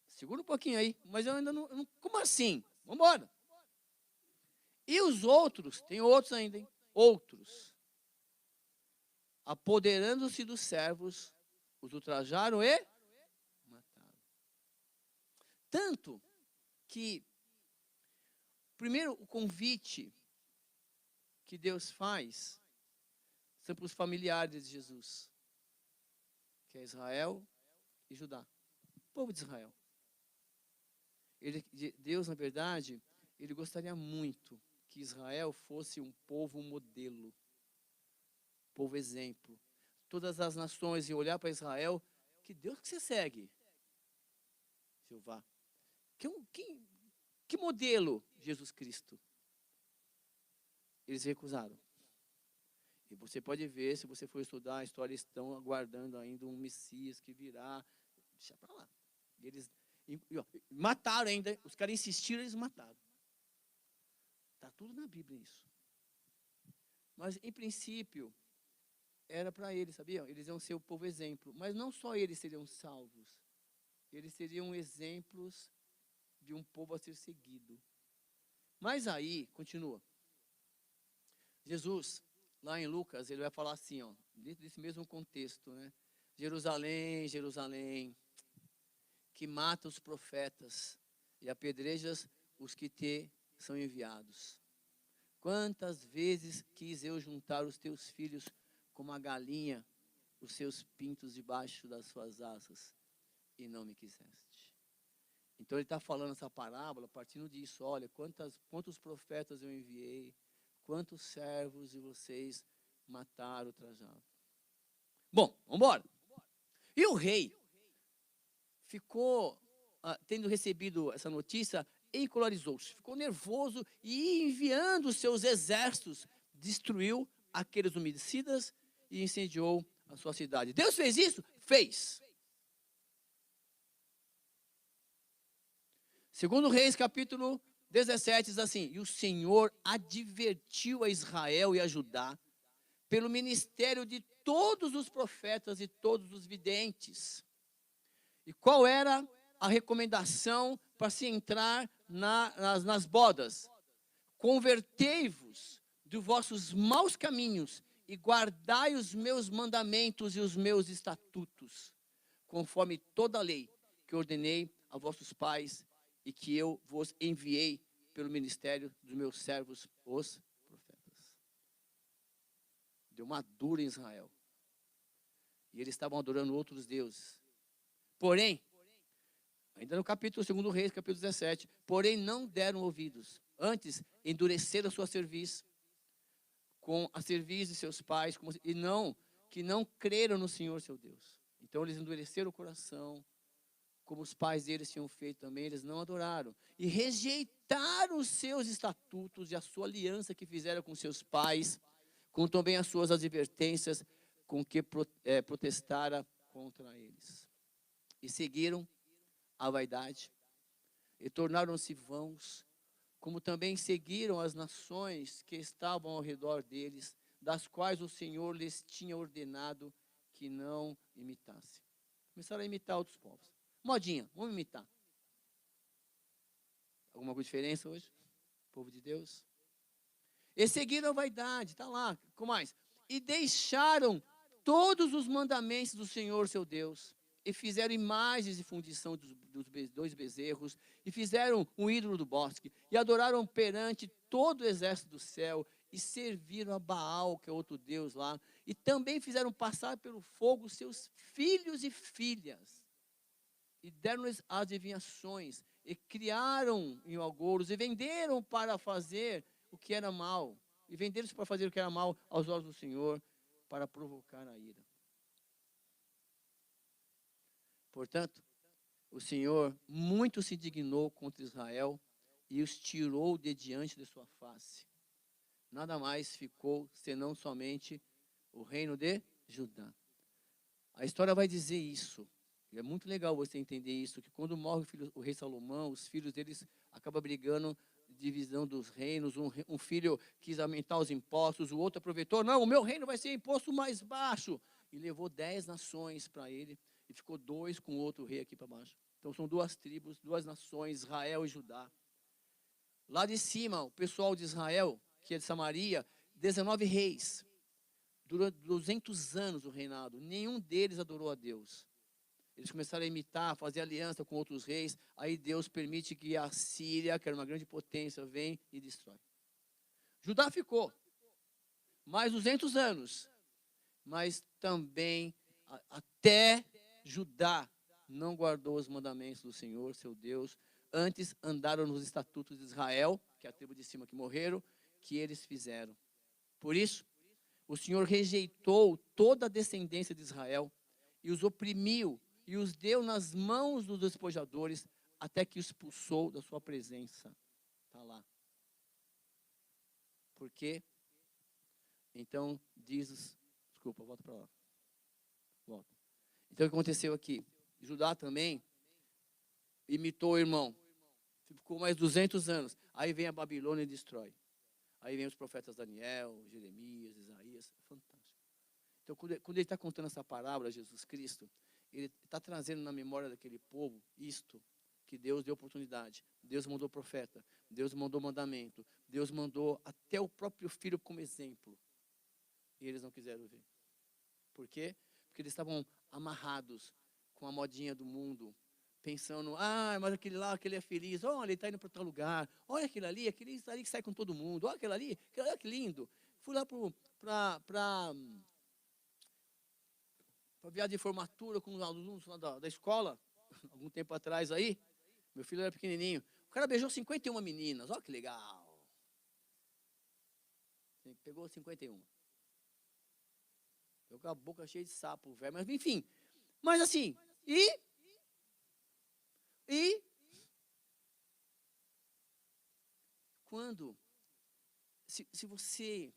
Segura um pouquinho aí, mas eu ainda não como assim? Vamos embora. E os outros, tem outros ainda, hein? Outros. Apoderando-se dos servos, os ultrajaram e mataram. Tanto que, primeiro, o convite que Deus faz são para os familiares de Jesus, que é Israel e Judá, o povo de Israel. Deus, na verdade, ele gostaria muito que Israel fosse um povo modelo, povo exemplo. Todas as nações iam olhar para Israel, que Deus que você segue? Jeová. Que modelo? Jesus Cristo. Eles recusaram. E você pode ver, se você for estudar a história, estão aguardando ainda um Messias que virá. Deixa para lá. Eles mataram ainda, os caras insistiram, eles mataram. Está tudo na Bíblia isso. Mas, em princípio, era para eles, sabiam? Eles iam ser o povo exemplo. Mas não só eles seriam salvos. Eles seriam exemplos de um povo a ser seguido. Mas aí, continua. Jesus, lá em Lucas, ele vai falar assim, ó, dentro desse mesmo contexto, né? Jerusalém, Jerusalém, que mata os profetas e apedrejas os que te são enviados. Quantas vezes quis eu juntar os teus filhos como a galinha, os seus pintos debaixo das suas asas, e não me quiseste. Então ele está falando essa parábola partindo disso. Olha, quantos profetas eu enviei, quantos servos de vocês mataram, ultrajaram. Bom, vamos embora. E o rei ficou, tendo recebido essa notícia, encolarizou-se, ficou nervoso e enviando os seus exércitos, destruiu aqueles homicidas e incendiou a sua cidade. Deus fez isso? Fez. Segundo Reis, capítulo 17, diz assim: e o Senhor advertiu a Israel e a Judá, pelo ministério de todos os profetas e todos os videntes. E qual era a recomendação para se entrar nas bodas? Convertei-vos dos vossos maus caminhos e guardai os meus mandamentos e os meus estatutos, conforme toda a lei que ordenei a vossos pais e que eu vos enviei pelo ministério dos meus servos, os profetas. Deu uma dura em Israel. E eles estavam adorando outros deuses. Porém, ainda no capítulo 2 Reis, capítulo 17, porém não deram ouvidos. Antes, endureceram a sua cerviz, com a cerviz de seus pais, que não creram no Senhor seu Deus. Então eles endureceram o coração, como os pais deles tinham feito também, eles não adoraram. E rejeitaram os seus estatutos e a sua aliança que fizeram com seus pais, com também as suas advertências, com que protestara contra eles. E seguiram a vaidade, e tornaram-se vãos, como também seguiram as nações que estavam ao redor deles, das quais o Senhor lhes tinha ordenado que não imitassem. Começaram a imitar outros povos. Modinha, vamos imitar. Alguma diferença hoje? Povo de Deus. E seguiram a vaidade, está lá, com mais. E deixaram todos os mandamentos do Senhor seu Deus, e fizeram imagens de fundição dos 2 bezerros, e fizeram um ídolo do bosque, e adoraram perante todo o exército do céu, e serviram a Baal, que é outro deus lá, e também fizeram passar pelo fogo seus filhos e filhas, e deram-lhes adivinhações, e criaram em algouros, e venderam para fazer o que era mal, e venderam-se para fazer o que era mal aos olhos do Senhor, para provocar a ira. Portanto, o Senhor muito se dignou contra Israel e os tirou de diante de sua face. Nada mais ficou senão somente o reino de Judá. A história vai dizer isso. E é muito legal você entender isso, que quando morre o rei Salomão, os filhos deles acabam brigando, divisão dos reinos. Um filho quis aumentar os impostos, o outro aproveitou, não, o meu reino vai ser imposto mais baixo. E levou 10 nações para ele, e ficou 2 com o outro rei aqui para baixo. Então são 2 tribos, 2 nações, Israel e Judá. Lá de cima, o pessoal de Israel, que é de Samaria, 19 reis. Durou 200 anos o reinado. Nenhum deles adorou a Deus. Eles começaram a imitar, a fazer aliança com outros reis. Aí Deus permite que a Síria, que era uma grande potência, venha e destrói. Judá ficou mais 200 anos. Mas também, até Judá não guardou os mandamentos do Senhor, seu Deus. Antes andaram nos estatutos de Israel, que é a tribo de cima que morreram, que eles fizeram. Por isso, o Senhor rejeitou toda a descendência de Israel e os oprimiu e os deu nas mãos dos despojadores até que os expulsou da sua presença. Está lá. Por quê? Então, desculpa, volta para lá. Volta. Então, o que aconteceu aqui? Judá também imitou o irmão. Ficou mais 200 anos. Aí vem a Babilônia e destrói. Aí vem os profetas Daniel, Jeremias, Isaías. Fantástico. Então, quando ele está contando essa parábola, Jesus Cristo, ele está trazendo na memória daquele povo isto, que Deus deu oportunidade. Deus mandou profeta. Deus mandou mandamento. Deus mandou até o próprio filho como exemplo. E eles não quiseram ver. Por quê? Porque eles estavam amarrados com a modinha do mundo, pensando, mas aquele lá, aquele é feliz, olha, ele está indo para tal lugar, olha aquele ali que sai com todo mundo, olha aquele ali, olha que lindo. Fui lá para viagem de formatura com os alunos lá da escola, algum tempo atrás aí, meu filho era pequenininho, o cara beijou 51 meninas, olha que legal. Pegou 51. Pegou com a boca cheia de sapo, velho, mas enfim, mas assim, e quando, se você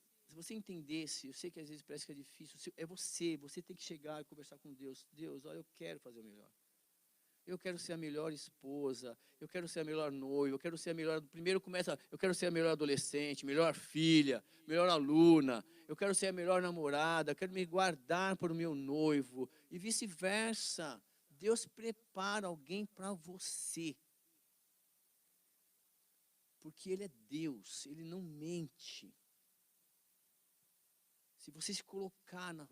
entendesse, eu sei que às vezes parece que é difícil, é você tem que chegar e conversar com Deus. Deus, olha, eu quero fazer o melhor. Eu quero ser a melhor esposa, eu quero ser a melhor noiva, eu quero ser a melhor, primeiro começa, eu quero ser a melhor adolescente, melhor filha, melhor aluna, eu quero ser a melhor namorada, eu quero me guardar para o meu noivo, e vice-versa. Deus prepara alguém para você. Porque Ele é Deus, Ele não mente. Se você se colocar na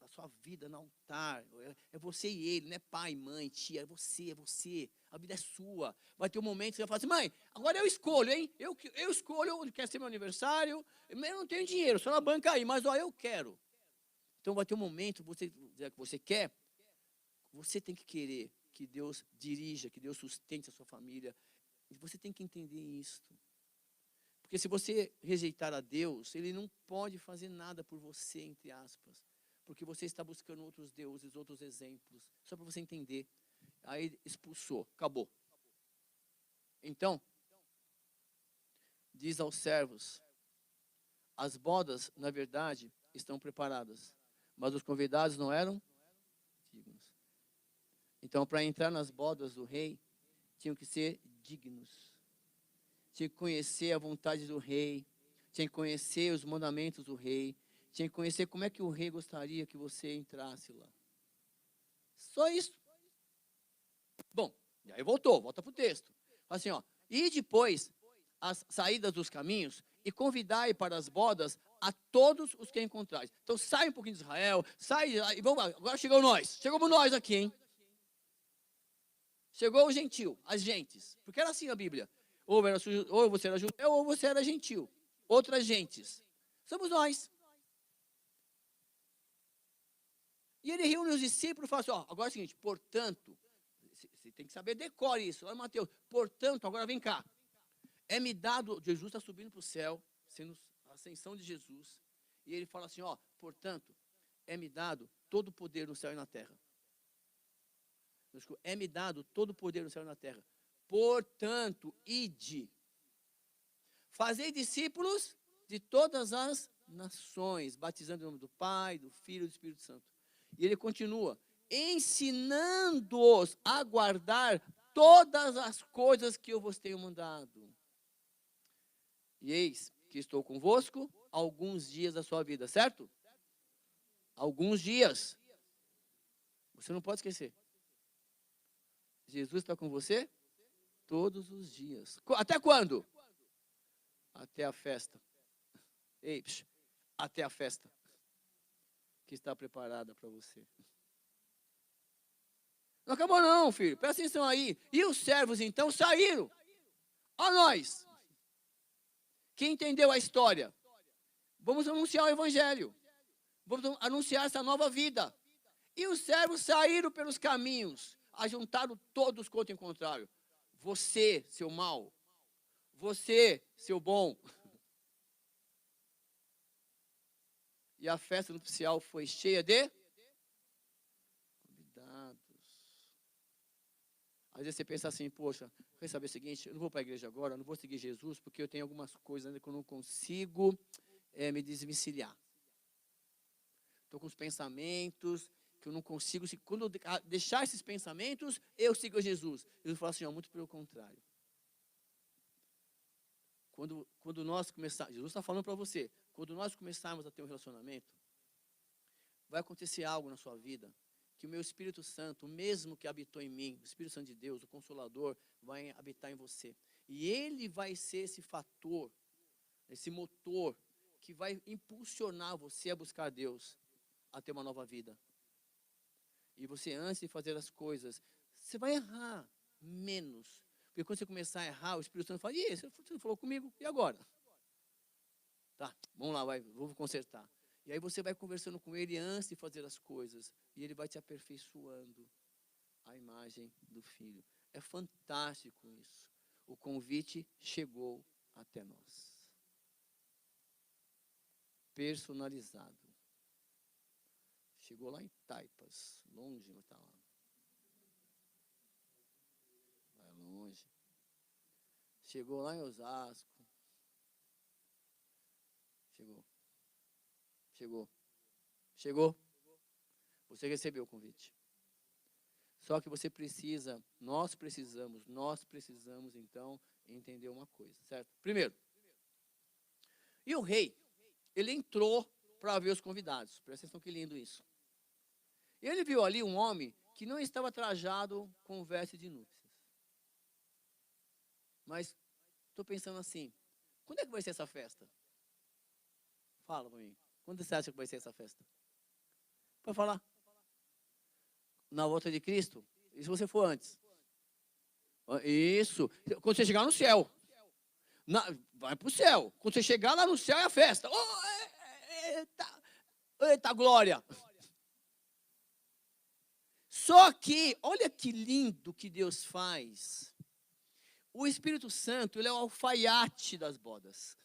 sua vida no altar, é você e ele, não é pai, mãe, tia, é você. A vida é sua. Vai ter um momento que você vai falar assim, mãe, agora eu escolho, hein? Eu escolho onde quer ser meu aniversário, eu não tenho dinheiro, só na banca aí, mas ó, eu quero. Então vai ter um momento, que você quer, você tem que querer que Deus dirija, que Deus sustente a sua família. E você tem que entender isso. Porque se você rejeitar a Deus, Ele não pode fazer nada por você, entre aspas. Porque você está buscando outros deuses, outros exemplos. Só para você entender. Aí expulsou, acabou. Então, diz aos servos, as bodas, na verdade, estão preparadas. Mas os convidados não eram dignos. Então, para entrar nas bodas do rei, tinham que ser dignos. Tinha que conhecer a vontade do rei, tinha que conhecer os mandamentos do rei, tinha que conhecer como é que o rei gostaria que você entrasse lá. Só isso. Bom, e aí volta para o texto. Assim, ó, e depois as saídas dos caminhos e convidai para as bodas a todos os que encontrais. Então sai um pouquinho de Israel, sai, vamos, agora chegamos nós aqui, hein? Chegou o gentil, as gentes, porque era assim a Bíblia. Ou você era judeu, ou você era gentil. Outras gentes. Somos nós. E ele reúne os discípulos e fala assim, agora é o seguinte, portanto, você tem que saber, decore isso. Olha, Mateus, portanto, agora vem cá. É-me dado, Jesus está subindo para o céu, sendo a ascensão de Jesus. E ele fala assim, portanto, é-me dado todo o poder no céu e na terra. É-me dado todo o poder no céu e na terra. Portanto, ide, fazei discípulos de todas as nações, batizando em nome do Pai, do Filho e do Espírito Santo. E ele continua, ensinando-os a guardar todas as coisas que eu vos tenho mandado. E eis que estou convosco alguns dias da sua vida, certo? Alguns dias. Você não pode esquecer. Jesus está com você todos os dias. Até quando? Até a festa. Ei, até a festa que está preparada para você. Não acabou não, filho. Presta atenção aí. E os servos, então, saíram. Ó nós, que entendeu a história. Vamos anunciar o evangelho. Vamos anunciar essa nova vida. E os servos saíram pelos caminhos, ajuntaram todos quanto encontraram. Você, seu mal. Você, seu bom. E a festa nupcial foi cheia de convidados. Às vezes você pensa assim, poxa, quer saber o seguinte, eu não vou para a igreja agora, eu não vou seguir Jesus, porque eu tenho algumas coisas ainda que eu não consigo me desvencilhar. Estou com os pensamentos que eu não consigo, quando eu deixar esses pensamentos, eu sigo a Jesus. Jesus fala assim, muito pelo contrário. Quando nós começarmos, Jesus está falando para você, quando nós começarmos a ter um relacionamento, vai acontecer algo na sua vida, que o meu Espírito Santo, o mesmo que habitou em mim, o Espírito Santo de Deus, o Consolador, vai habitar em você. E ele vai ser esse fator, esse motor, que vai impulsionar você a buscar Deus, a ter uma nova vida. E você, antes de fazer as coisas, você vai errar menos. Porque quando você começar a errar, o Espírito Santo fala, e aí, você não falou comigo? E agora? Tá, vamos lá, vou consertar. E aí você vai conversando com ele antes de fazer as coisas. E ele vai te aperfeiçoando a imagem do Filho. É fantástico isso. O convite chegou até nós. Personalizado. Chegou lá em Taipas, longe, mas está lá. Vai longe. Chegou lá em Osasco. Chegou. Você recebeu o convite. Só que você precisa, nós precisamos então entender uma coisa, certo? Primeiro, e o rei, ele entrou para ver os convidados. Presta atenção que lindo isso. Ele viu ali um homem que não estava trajado com veste de núpcias. Mas estou pensando assim, quando é que vai ser essa festa? Fala para mim. Quando você acha que vai ser essa festa? Pode falar. Na volta de Cristo? E se você for antes? Isso. Quando você chegar no céu. Vai para o céu. Quando você chegar lá no céu é a festa. Eita glória. Só que, olha que lindo que Deus faz. O Espírito Santo, ele é o alfaiate das bodas.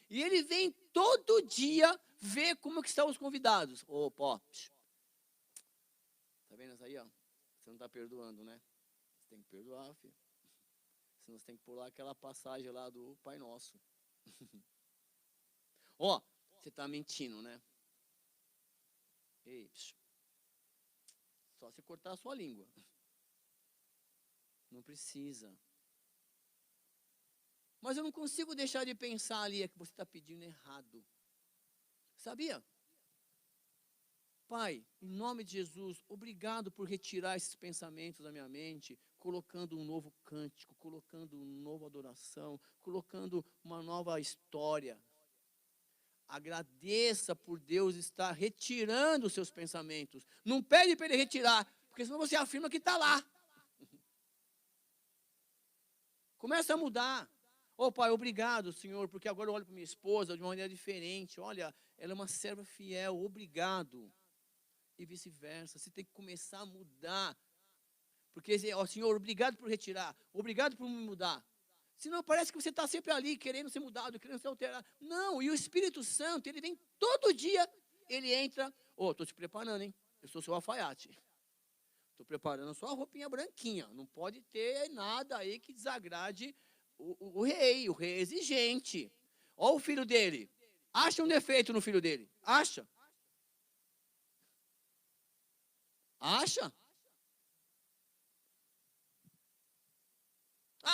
E ele vem todo dia ver como que estão os convidados. Opa, tá vendo isso aí, ó? Você não está perdoando, né? Você tem que perdoar, filho. Senão você tem que pular aquela passagem lá do Pai Nosso. Ó, você está mentindo, né? Ei, só se cortar a sua língua. Não precisa. Mas eu não consigo deixar de pensar ali, é que você está pedindo errado. Sabia? Pai, em nome de Jesus, obrigado por retirar esses pensamentos da minha mente, colocando um novo cântico, colocando uma nova adoração, colocando uma nova história. Agradeça por Deus estar retirando os seus pensamentos. Não pede para Ele retirar, porque senão você afirma que está lá. Começa a mudar. Pai, obrigado, Senhor, porque agora eu olho para minha esposa de uma maneira diferente. Olha, ela é uma serva fiel, obrigado. E vice-versa. Você tem que começar a mudar. Porque, Senhor, obrigado por retirar. Obrigado por me mudar. Senão parece que você está sempre ali, querendo ser mudado, querendo ser alterado. Não, e o Espírito Santo, ele vem todo dia, ele entra. Estou te preparando, hein? Eu sou seu alfaiate. Estou preparando só a roupinha branquinha. Não pode ter nada aí que desagrade o rei. O rei é exigente. Olha o filho dele. Acha um defeito no filho dele. Acha?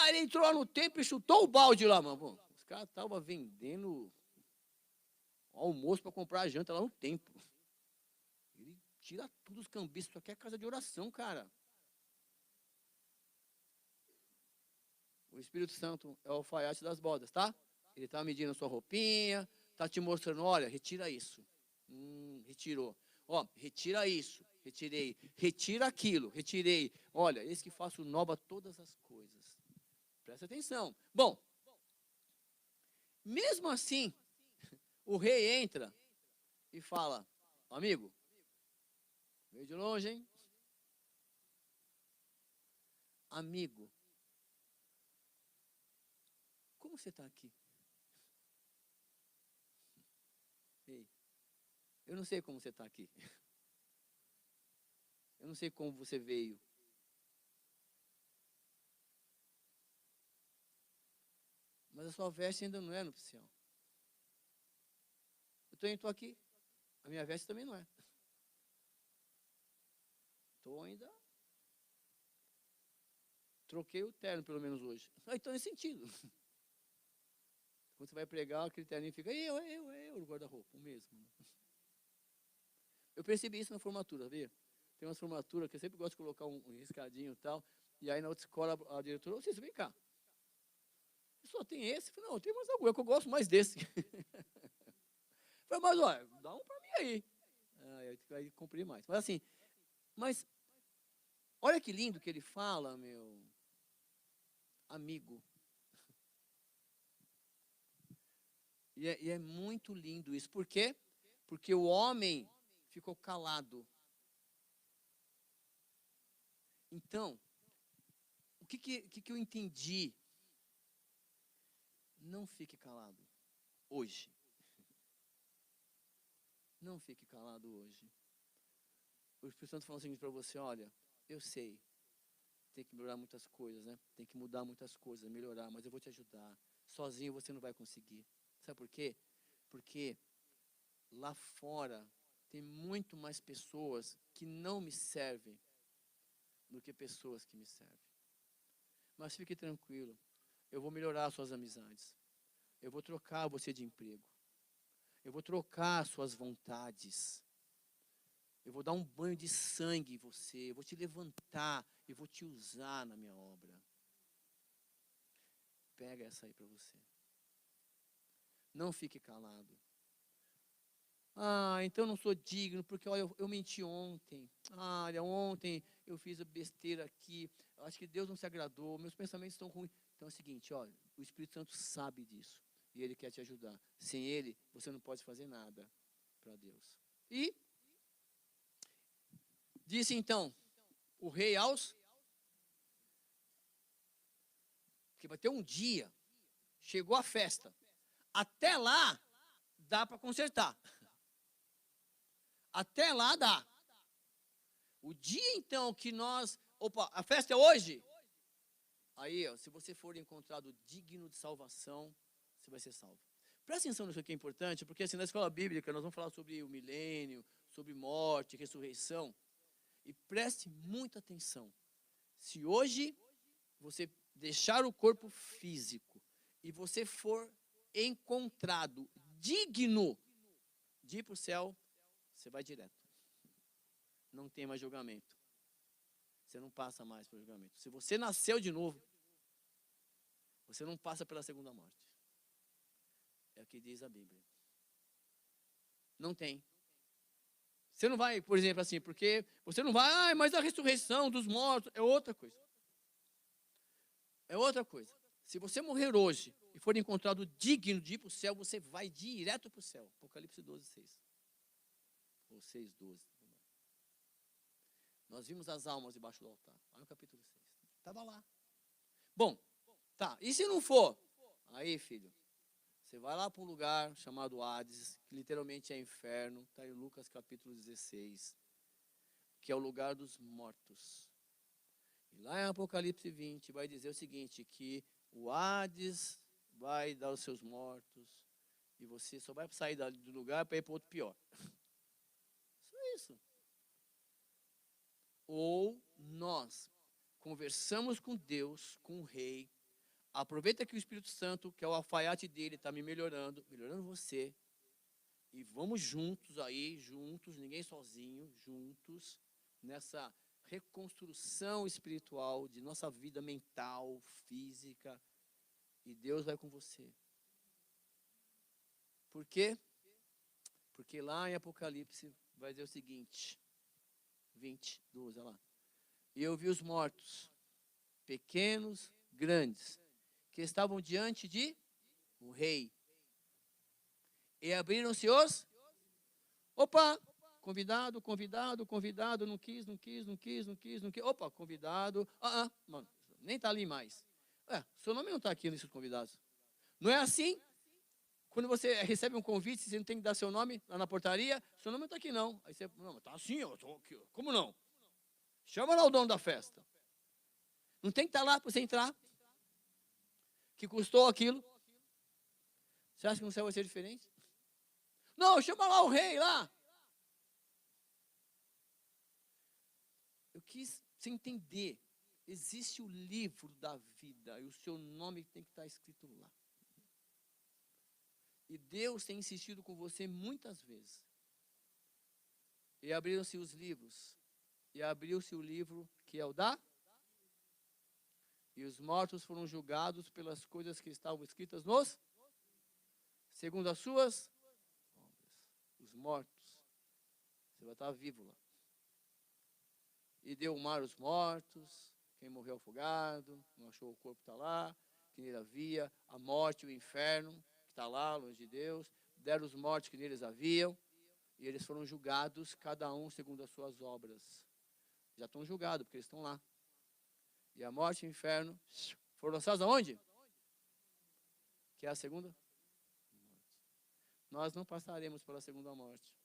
Ele entrou lá no templo e chutou o balde lá, mano. Os caras estavam vendendo almoço para comprar janta lá no templo. Ele tira tudo os cambistas. Isso aqui é casa de oração, cara. O Espírito Santo é o alfaiate das bodas, tá? Ele está medindo a sua roupinha, está te mostrando, olha, retira isso. Retirou. Retira isso. Retirei. Retira aquilo. Retirei. Olha, eis que faço nova todas as coisas. Presta atenção. Bom, mesmo assim, o rei entra e fala, amigo, veio de longe, hein? Amigo, como você está aqui? Ei, eu não sei como você está aqui. Eu não sei como você veio. Mas a sua veste ainda não é nupcial. Eu também estou aqui. A minha veste também não é. Estou ainda. Troquei o terno, pelo menos hoje. Então, nesse sentido. Quando você vai pregar, aquele terninho fica, eu no guarda-roupa, o mesmo. Eu percebi isso na formatura, viu? Tem umas formaturas que eu sempre gosto de colocar um riscadinho e tal. E aí na outra escola, a diretora, vocês vem cá. só tem esse? Eu falei, não, tem mais algum, é que eu gosto mais desse. Eu falei, mas olha, dá um para mim aí. Aí comprei mais. Mas assim, olha que lindo que ele fala, meu amigo. E é muito lindo isso. Por quê? Porque o homem ficou calado. Então, o que eu entendi? Não fique calado hoje. Não fique calado hoje. O Espírito Santo falou o seguinte para você, olha, eu sei, tem que melhorar muitas coisas, né? Tem que mudar muitas coisas, melhorar, mas eu vou te ajudar. Sozinho você não vai conseguir. Sabe por quê? Porque lá fora tem muito mais pessoas que não me servem do que pessoas que me servem. Mas fique tranquilo, eu vou melhorar suas amizades. Eu vou trocar você de emprego. Eu vou trocar suas vontades. Eu vou dar um banho de sangue em você. Eu vou te levantar e vou te usar na minha obra. Pega essa aí para você. Não fique calado. Ah, então eu não sou digno, porque olha, eu menti ontem. Ah, olha, ontem eu fiz a besteira aqui. Eu acho que Deus não se agradou. Meus pensamentos estão ruins. Então é o seguinte, olha, o Espírito Santo sabe disso. E Ele quer te ajudar. Sem Ele, você não pode fazer nada para Deus. E disse então o rei aos... que vai ter um dia. Chegou a festa. Até lá, dá para consertar. Até lá dá. O dia então que nós... Opa, a festa é hoje? Aí, ó, se você for encontrado digno de salvação, você vai ser salvo. Presta atenção nisso aqui, é importante, porque assim, na escola bíblica nós vamos falar sobre o milênio, sobre morte, ressurreição. E preste muita atenção. Se hoje você deixar o corpo físico e você for encontrado digno de ir para o céu, você vai direto. Não tem mais julgamento. Você não passa mais pelo julgamento. Se você nasceu de novo, você não passa pela segunda morte. É o que diz a Bíblia. Não tem. Você não vai, por exemplo, assim, porque você não vai, mas a ressurreição dos mortos é outra coisa. É outra coisa. Se você morrer hoje e for encontrado digno de ir para o céu, você vai direto para o céu. Apocalipse 12, 6. Ou 6, 12. Nós vimos as almas debaixo do altar. Lá no capítulo 6. Estava lá. Bom, tá. E se não for? Aí, filho, você vai lá para um lugar chamado Hades, que literalmente é inferno. Está em Lucas capítulo 16. Que é o lugar dos mortos. E lá em Apocalipse 20 vai dizer o seguinte, que o Hades vai dar os seus mortos e você só vai sair do lugar para ir para outro pior. Só isso. Ou nós conversamos com Deus, com o rei, aproveita que o Espírito Santo, que é o alfaiate dele, está me melhorando você, e vamos juntos aí, ninguém sozinho, juntos, nessa reconstrução espiritual de nossa vida mental, física, e Deus vai com você. Por quê? Porque lá em Apocalipse vai dizer o seguinte, 20, 12, olha lá. E eu vi os mortos, pequenos, grandes, que estavam diante de o rei. E abriram-se os... Opa! Convidado, não quis. Opa, convidado. Mano, nem está ali mais. Seu nome não está aqui nesses convidados. Não é assim? Quando você recebe um convite, você não tem que dar seu nome lá na portaria, seu nome não está aqui não. Aí você, não, está assim, eu estou aqui. Como não? Chama lá o dono da festa. Não tem que estar lá para você entrar. Que custou aquilo. Você acha que no céu vai ser diferente? Não, chama lá o rei lá. Eu quis você entender. Existe o livro da vida e o seu nome tem que estar escrito lá. E Deus tem insistido com você muitas vezes. E abriram-se os livros. E abriu-se o livro que é o da... E os mortos foram julgados pelas coisas que estavam escritas nos, segundo as suas obras. Os mortos. Você vai estar vivo lá. E deu o mar aos mortos, quem morreu afogado, não achou o corpo, está lá, que nele havia, a morte e o inferno, que está lá, longe de Deus, deram os mortos que neles haviam, e eles foram julgados, cada um segundo as suas obras. Já estão julgados, porque eles estão lá. E a morte e o inferno foram lançados aonde? Que é a segunda morte. Nós não passaremos pela segunda morte.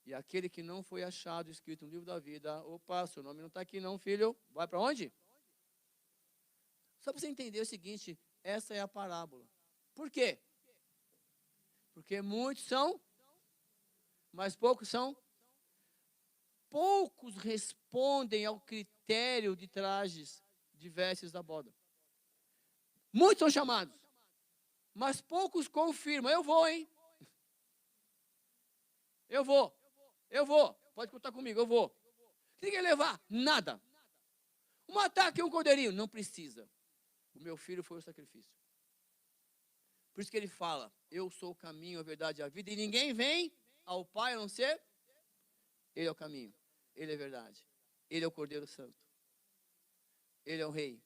E aquele que não foi achado escrito no livro da vida, opa, seu nome não está aqui não, filho, vai para onde? Só para você entender o seguinte, essa é a parábola. Por quê? Porque muitos são, mas poucos são. Poucos respondem ao critério de trajes, de vestes da boda. Muitos são chamados, mas poucos confirmam. Eu vou, hein? Eu vou. Pode contar comigo, eu vou. O que tem que levar? Nada. Um ataque e um cordeirinho? Não precisa. O meu filho foi o sacrifício. Por isso que ele fala, eu sou o caminho, a verdade e a vida, e ninguém vem ao Pai a não ser, ele é o caminho, ele é a verdade, ele é o Cordeiro Santo, ele é o Rei,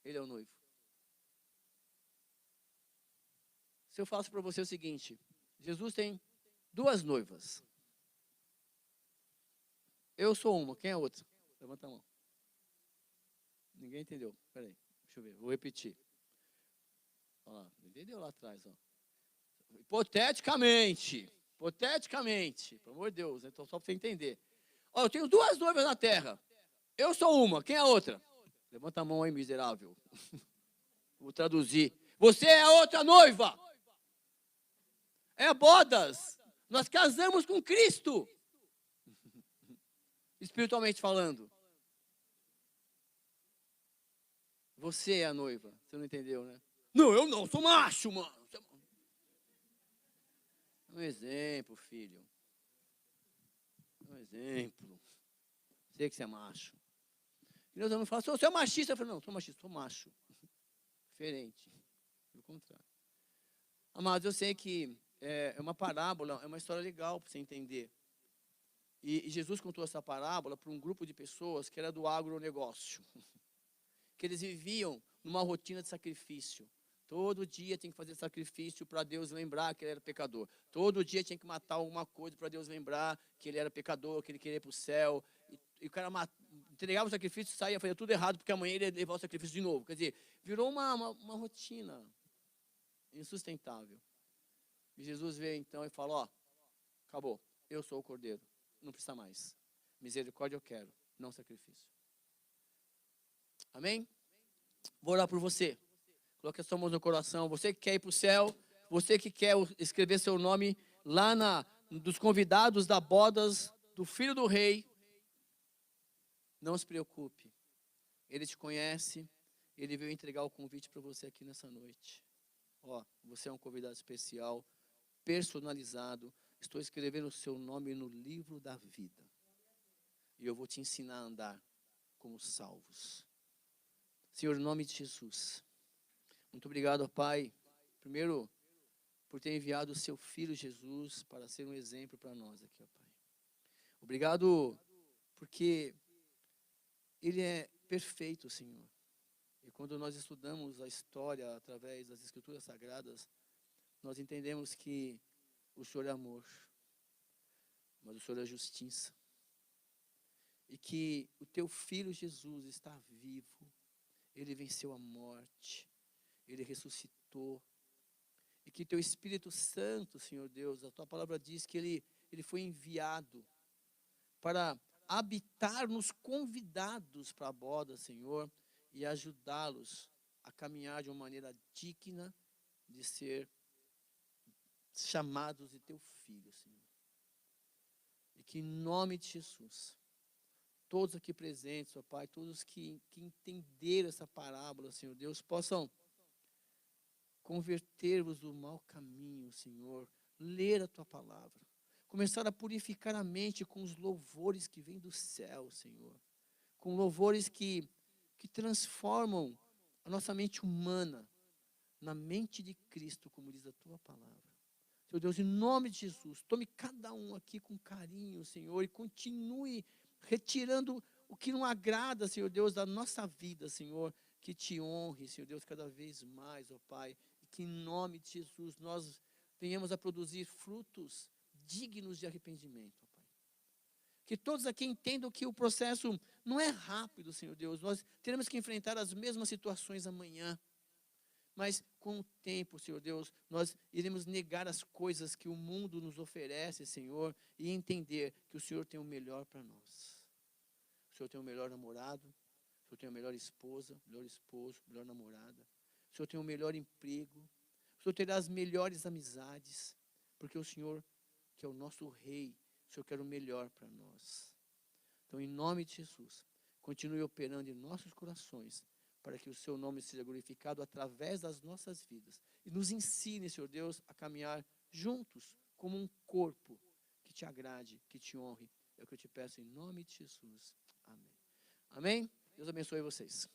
ele é o noivo. Se eu faço para você o seguinte, Jesus tem 2 noivas. Eu sou uma, quem é a outra? Levanta a mão. Ninguém entendeu, peraí, deixa eu ver, vou repetir. Olha lá, entendeu lá atrás, ó. Hipoteticamente, pelo amor de Deus, então só para você entender. Ó, eu tenho 2 noivas na terra. Eu sou uma, quem é a outra? Levanta a mão aí, miserável. Vou traduzir. Você é a outra noiva. É bodas. Nós casamos com Cristo. Espiritualmente falando. Você é a noiva. Você não entendeu, né? Não, eu não, sou macho, mano. Um exemplo, filho. Um exemplo. Sei que você é macho. E Deus não fala, você é machista. Eu falo, não, sou machista, sou macho. Diferente. Pelo contrário. Amados, eu sei que é uma parábola, é uma história legal para você entender. E Jesus contou essa parábola para um grupo de pessoas que era do agronegócio. Que eles viviam numa rotina de sacrifício. Todo dia tinha que fazer sacrifício para Deus lembrar que ele era pecador. Todo dia tinha que matar alguma coisa para Deus lembrar que ele era pecador, que ele queria ir para o céu. E o cara entregava o sacrifício, saía, fazia tudo errado, porque amanhã ele ia levar o sacrifício de novo. Quer dizer, virou uma rotina insustentável. E Jesus veio então e falou, ó, acabou, eu sou o Cordeiro, não precisa mais. Misericórdia eu quero, não sacrifício. Amém? Vou orar por você. Coloque a sua mão no coração. Você que quer ir para o céu, você que quer escrever seu nome lá dos convidados da bodas do Filho do Rei, não se preocupe. Ele te conhece, ele veio entregar o convite para você aqui nessa noite. Ó, você é um convidado especial, personalizado. Estou escrevendo o seu nome no livro da vida. E eu vou te ensinar a andar como salvos. Senhor, em nome de Jesus. Muito obrigado, Pai. Primeiro, por ter enviado o seu Filho Jesus para ser um exemplo para nós aqui, ó Pai. Obrigado porque Ele é perfeito, Senhor. E quando nós estudamos a história através das Escrituras Sagradas, nós entendemos que o Senhor é amor, mas o Senhor é justiça. E que o teu Filho Jesus está vivo. Ele venceu a morte. Ele ressuscitou. E que teu Espírito Santo, Senhor Deus, a tua palavra diz que ele foi enviado para habitar nos convidados para a boda, Senhor, e ajudá-los a caminhar de uma maneira digna de ser chamados de teu Filho, Senhor. E que em nome de Jesus, todos aqui presentes, ó Pai, todos que entenderam essa parábola, Senhor Deus, possam converter-vos do mau caminho, Senhor, ler a tua palavra, começar a purificar a mente com os louvores que vêm do céu, Senhor, com louvores que que transformam a nossa mente humana na mente de Cristo, como diz a tua palavra. Senhor Deus, em nome de Jesus, tome cada um aqui com carinho, Senhor, e continue retirando o que não agrada, Senhor Deus, da nossa vida, Senhor, que te honre, Senhor Deus, cada vez mais, ó Pai, e que em nome de Jesus nós venhamos a produzir frutos dignos de arrependimento, ó Pai. Que todos aqui entendam que o processo não é rápido, Senhor Deus, nós teremos que enfrentar as mesmas situações amanhã, mas com o tempo, Senhor Deus, nós iremos negar as coisas que o mundo nos oferece, Senhor, e entender que o Senhor tem o melhor para nós. O Senhor tem o melhor namorado, o Senhor tem a melhor esposa, melhor esposo, melhor namorada. O Senhor tem o melhor emprego, o Senhor terá as melhores amizades, porque o Senhor, que é o nosso Rei, o Senhor quer o melhor para nós. Então, em nome de Jesus, continue operando em nossos corações, para que o seu nome seja glorificado através das nossas vidas. E nos ensine, Senhor Deus, a caminhar juntos, como um corpo que te agrade, que te honre. É o que eu te peço em nome de Jesus. Amém. Amém? Deus abençoe vocês.